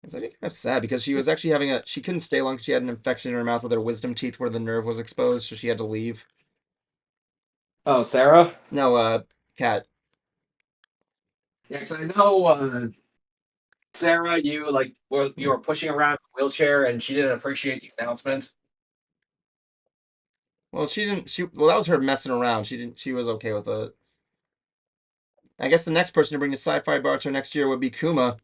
It's actually kind of sad because she was actually she couldn't stay long because she had an infection in her mouth with her wisdom teeth where the nerve was exposed, so she had to leave. Oh, Sarah? No, Kat. Yeah, because I know Sarah, you were pushing around a wheelchair and she didn't appreciate the announcement. Well, that was her messing around. She was okay with it. I guess the next person to bring to Sci-Fi Bartow next year would be Kuma.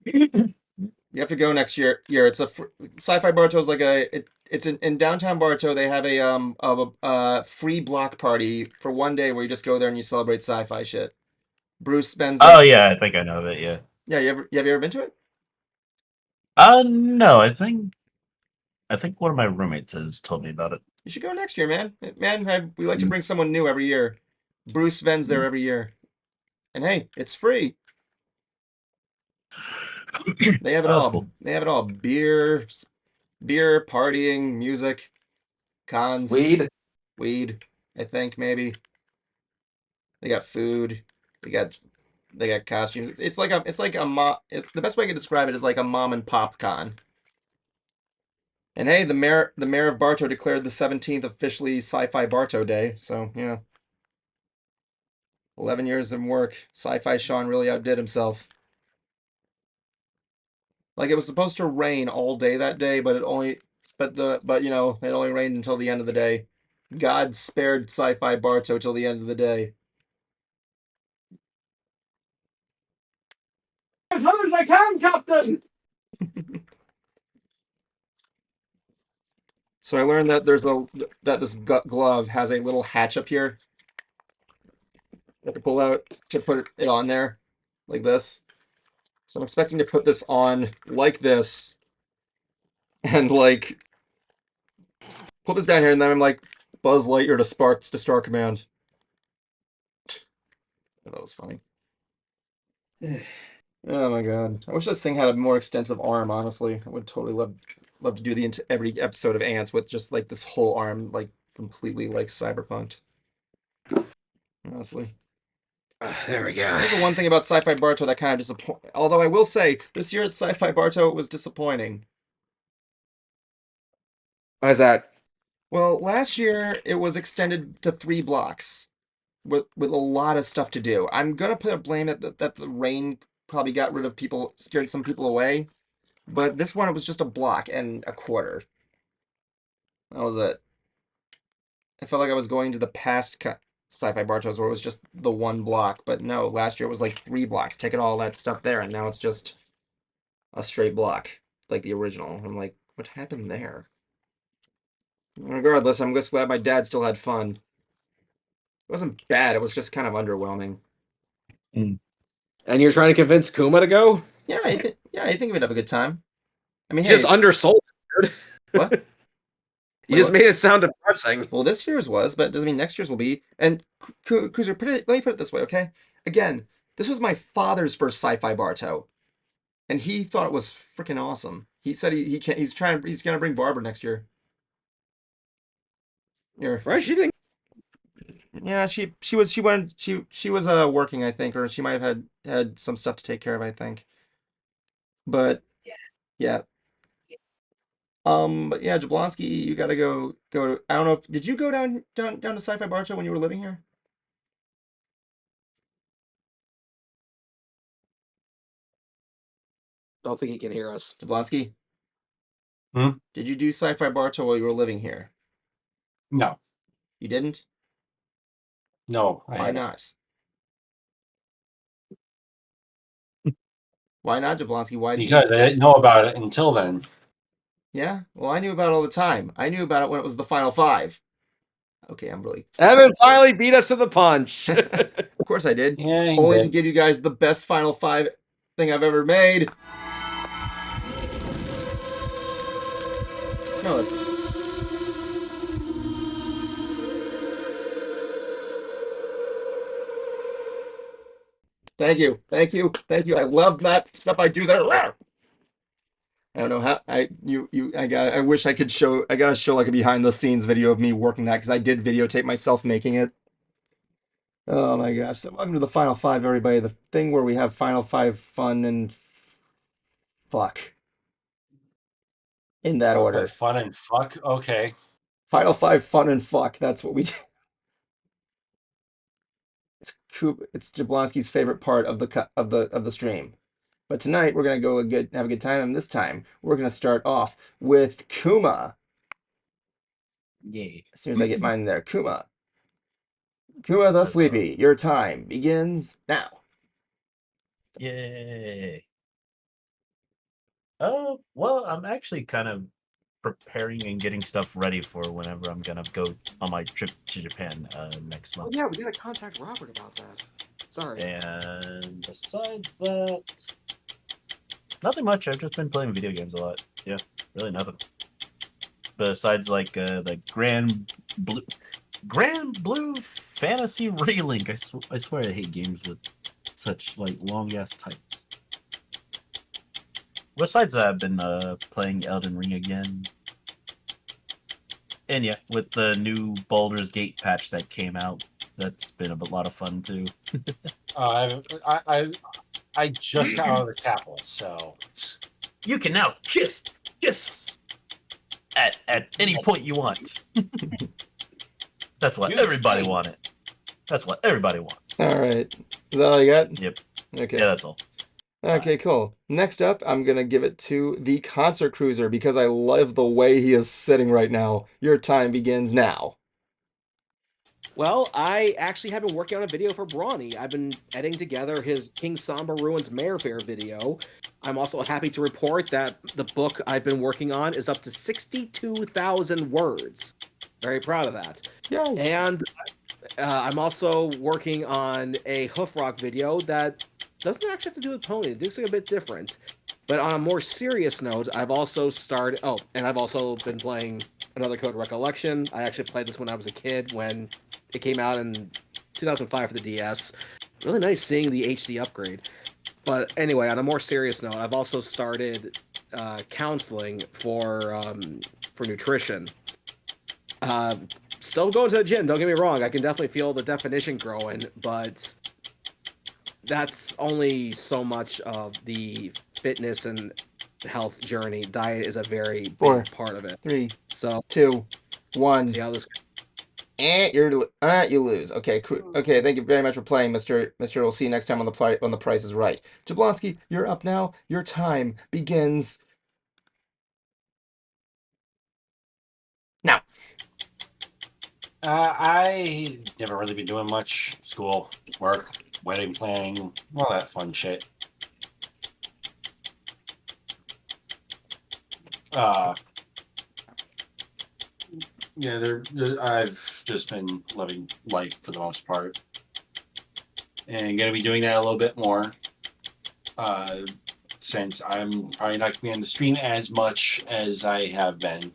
You have to go next year. It's Sci-Fi Bartow is like it's in downtown Bartow. They have a free block party for one day where you just go there and you celebrate sci-fi shit. Bruce spends Oh yeah, I think I know of it. Yeah. Yeah, have you ever been to it? No, I think one of my roommates has told me about it. You should go next year, man. We like to bring someone new every year. Bruce Ven's there every year, and hey, it's free. They have it That's all. cool. They have it all. Beer, partying, music. Cons. Weed. I think maybe. They got food. They got costumes. It's like a the best way I can describe it is like a mom and pop con. And hey, the mayor of Bartow declared the 17th officially Sci-Fi Bartow Day. So yeah, 11 years of work. Sci-Fi Sean really outdid himself. Like it was supposed to rain all day that day, but it only rained until the end of the day. God spared Sci-Fi Bartow till the end of the day. As hard as I can, Captain. So I learned that this glove has a little hatch up here. You have to pull out to put it on there, like this. So I'm expecting to put this on like this, and like put this down here, and then I'm like Buzz Lightyear to Star Command. That was funny. Oh my god! I wish this thing had a more extensive arm. Honestly, I would totally love to do every episode of Ants with just like this whole arm, like completely like cyberpunked. Honestly. There we go. That's the one thing about Sci-Fi Bartow that kind of disappointed. Although I will say, this year at Sci-Fi Bartow, it was disappointing. Why is that? Well, last year it was extended to 3 blocks with a lot of stuff to do. I'm gonna put a blame that the rain probably got rid of people, scared some people away. But this one, it was just a block and a quarter. That was it. I felt like I was going to the past Sci-Fi Bartows where it was just the 1 block, but no, last year it was like 3 blocks, taking all that stuff there, and now it's just a straight block, like the original. I'm like, what happened there? Regardless, I'm just glad my dad still had fun. It wasn't bad, it was just kind of underwhelming. And you're trying to convince Kuma to go? Yeah, I think we'd have a good time. I mean, You just undersold it, dude. What? You just made it sound depressing. Well, this year's was, but it doesn't mean next year's will be. And Cruiser, let me put it this way, okay? Again, this was my father's first Sci-Fi Bartow, and he thought it was freaking awesome. He said he's gonna bring Barbara next year. Right? She didn't. Yeah, she was working, I think, or she might have had some stuff to take care of, I think. But yeah. But yeah, Jablonski, you gotta go to, I don't know if did you go down to Sci-Fi Bartow when you were living here? Don't think he can hear us. Jablonski? Hmm? Did you do Sci-Fi Bartow while you were living here? No, You didn't? no. Why not? Why not, Jablonski? Why did Because I didn't know about it until then. Yeah? Well, I knew about it all the time. I knew about it when it was the Final 5. Okay, I'm really... Evan finally beat us to the punch. Of course I did. Yeah, he Only did. to give you guys the best Final 5 thing I've ever made. No, it's... Thank you. I love that stuff I do there. I don't know how I wish I could show. I gotta show like a behind the scenes video of me working that because I did videotape myself making it. Oh my gosh! So welcome to the Final 5, everybody. The thing where we have Final 5 fun and fuck in that order. Fun and fuck. Okay. Final 5 fun and fuck. That's what we do. It's Jablonski's favorite part of the stream. But tonight we're gonna have a good time, and this time we're gonna start off with Kuma. Yeah. As soon as I get mine there, Kuma the Sleepy. Your time begins now. Yay. Oh, well, I'm actually kind of preparing and getting stuff ready for whenever I'm gonna go on my trip to Japan next month. Yeah, we gotta contact Robert about that. Sorry. And besides that, nothing much. I've just been playing video games a lot. Yeah, really nothing. Besides, like the Grand Blue Fantasy Relink. I swear I hate games with such like long ass types. Besides that, I've been playing Elden Ring again. And yeah, with the new Baldur's Gate patch that came out, that's been a lot of fun too. I just got out of the capital, so You can now kiss at any point you want. That's what You everybody think. wanted. That's what everybody wants. All right. Is that all you got? Yep. Okay. Yeah, that's all. Okay, cool. Next up, I'm going to give it to the Concert Cruiser because I love the way he is sitting right now. Your time begins now. Well, I actually have been working on a video for Brony. I've been editing together his King Samba Ruins Mayor Fair video. I'm also happy to report that the book I've been working on is up to 62,000 words. Very proud of that. Yay. And I'm also working on a Hoof Rock video that doesn't actually have to do with pony. It looks like a bit different. But on a more serious note, I've also started... Oh, and I've also been playing another Code Recollection. I actually played this when I was a kid, when it came out in 2005 for the DS. Really nice seeing the HD upgrade. But anyway, on a more serious note, I've also started counseling for nutrition. Still going to the gym, don't get me wrong. I can definitely feel the definition growing, but that's only so much of the fitness and health journey. Diet is a very big part of it. 3, So 2, 1. see how this. You lose. Okay, okay. Thank you very much for playing, Mister. We'll see you next time on the Price is Right. Jablonski, you're up now. Your time begins now. I never really been doing much. School, work, wedding planning, all that fun shit. Yeah, I've just been living life for the most part, and gonna be doing that a little bit more. Since I'm probably not gonna be on the stream as much as I have been.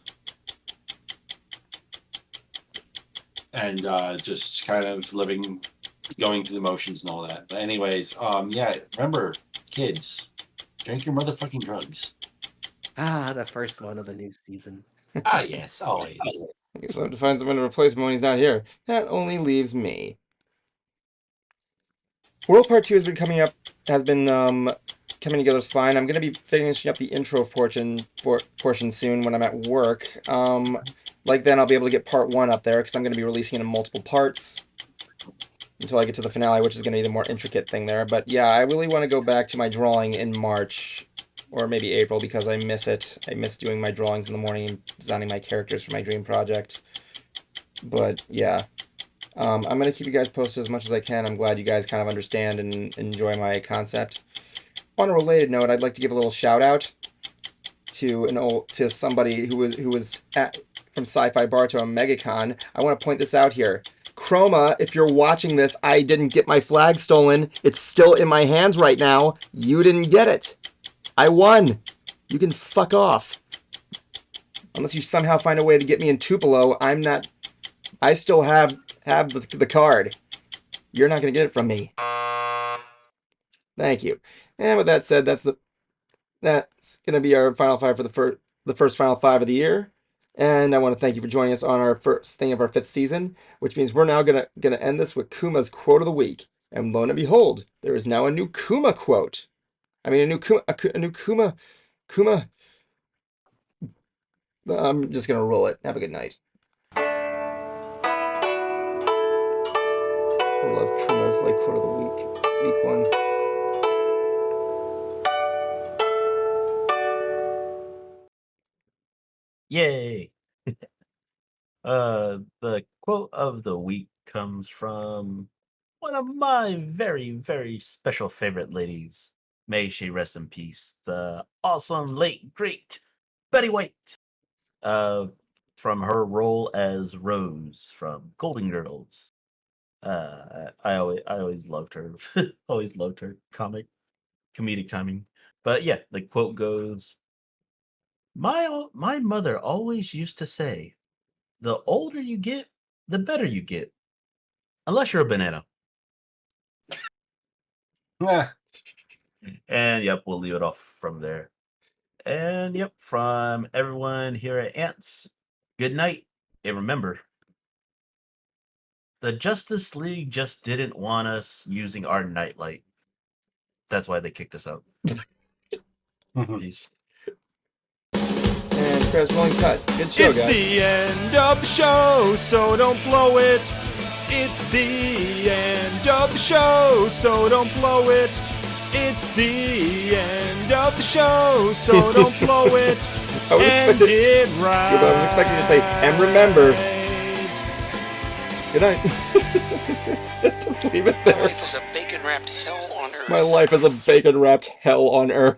And just kind of going through the motions and all that. But anyways, yeah, remember, kids, drink your motherfucking drugs. The first one of the new season. Yes, always. I guess I'll have to find someone to replace him when he's not here. That only leaves me. World Part 2 has been coming together fine. I'm going to be finishing up the intro portion soon when I'm at work. Like then I'll be able to get Part 1 up there because I'm going to be releasing it in multiple parts until I get to the finale, which is going to be the more intricate thing there. But yeah, I really want to go back to my drawing in March or maybe April because I miss it. I miss doing my drawings in the morning and designing my characters for my dream project. But yeah. I'm going to keep you guys posted as much as I can. I'm glad you guys kind of understand and enjoy my concept. On a related note, I'd like to give a little shout out to somebody who was from Sci-Fi Bar to a MegaCon. I want to point this out here. Chroma, if you're watching this, I didn't get my flag stolen. It's still in my hands right now. You didn't get it. I won. You can fuck off. Unless you somehow find a way to get me in Tupelo, I still have the card. You're not going to get it from me. Thank you. And with that said, that's going to be our final five for the first final five of the year. And I want to thank you for joining us on our first thing of our 5th season, which means we're now going to end this with Kuma's quote of the week. And lo and behold, there is now a new Kuma quote. I mean, a new Kuma. I'm just going to roll it. Have a good night. I love Kuma's quote of the week one. Yay! The quote of the week comes from one of my very, very special favorite ladies. May she rest in peace. The awesome, late, great Betty White. From her role as Rose from Golden Girls. I always loved her. Always loved her comedic timing. But yeah, the quote goes, My mother always used to say, the older you get, the better you get. Unless you're a banana. Yeah. And yep, we'll leave it off from there. And yep, from everyone here at Ants, good night. Hey, remember, the Justice League just didn't want us using our nightlight. That's why they kicked us out. Peace. And credits rolling cut. Good show, It's guys. the end of the show, so don't blow it. It's the end of the show, so don't blow it. It's the end of the show, so don't blow it. I was End expecting, it right. I was expecting you to say, and remember. Good night. Just leave it My there. life is a bacon-wrapped hell on earth. My life is a bacon-wrapped hell on earth.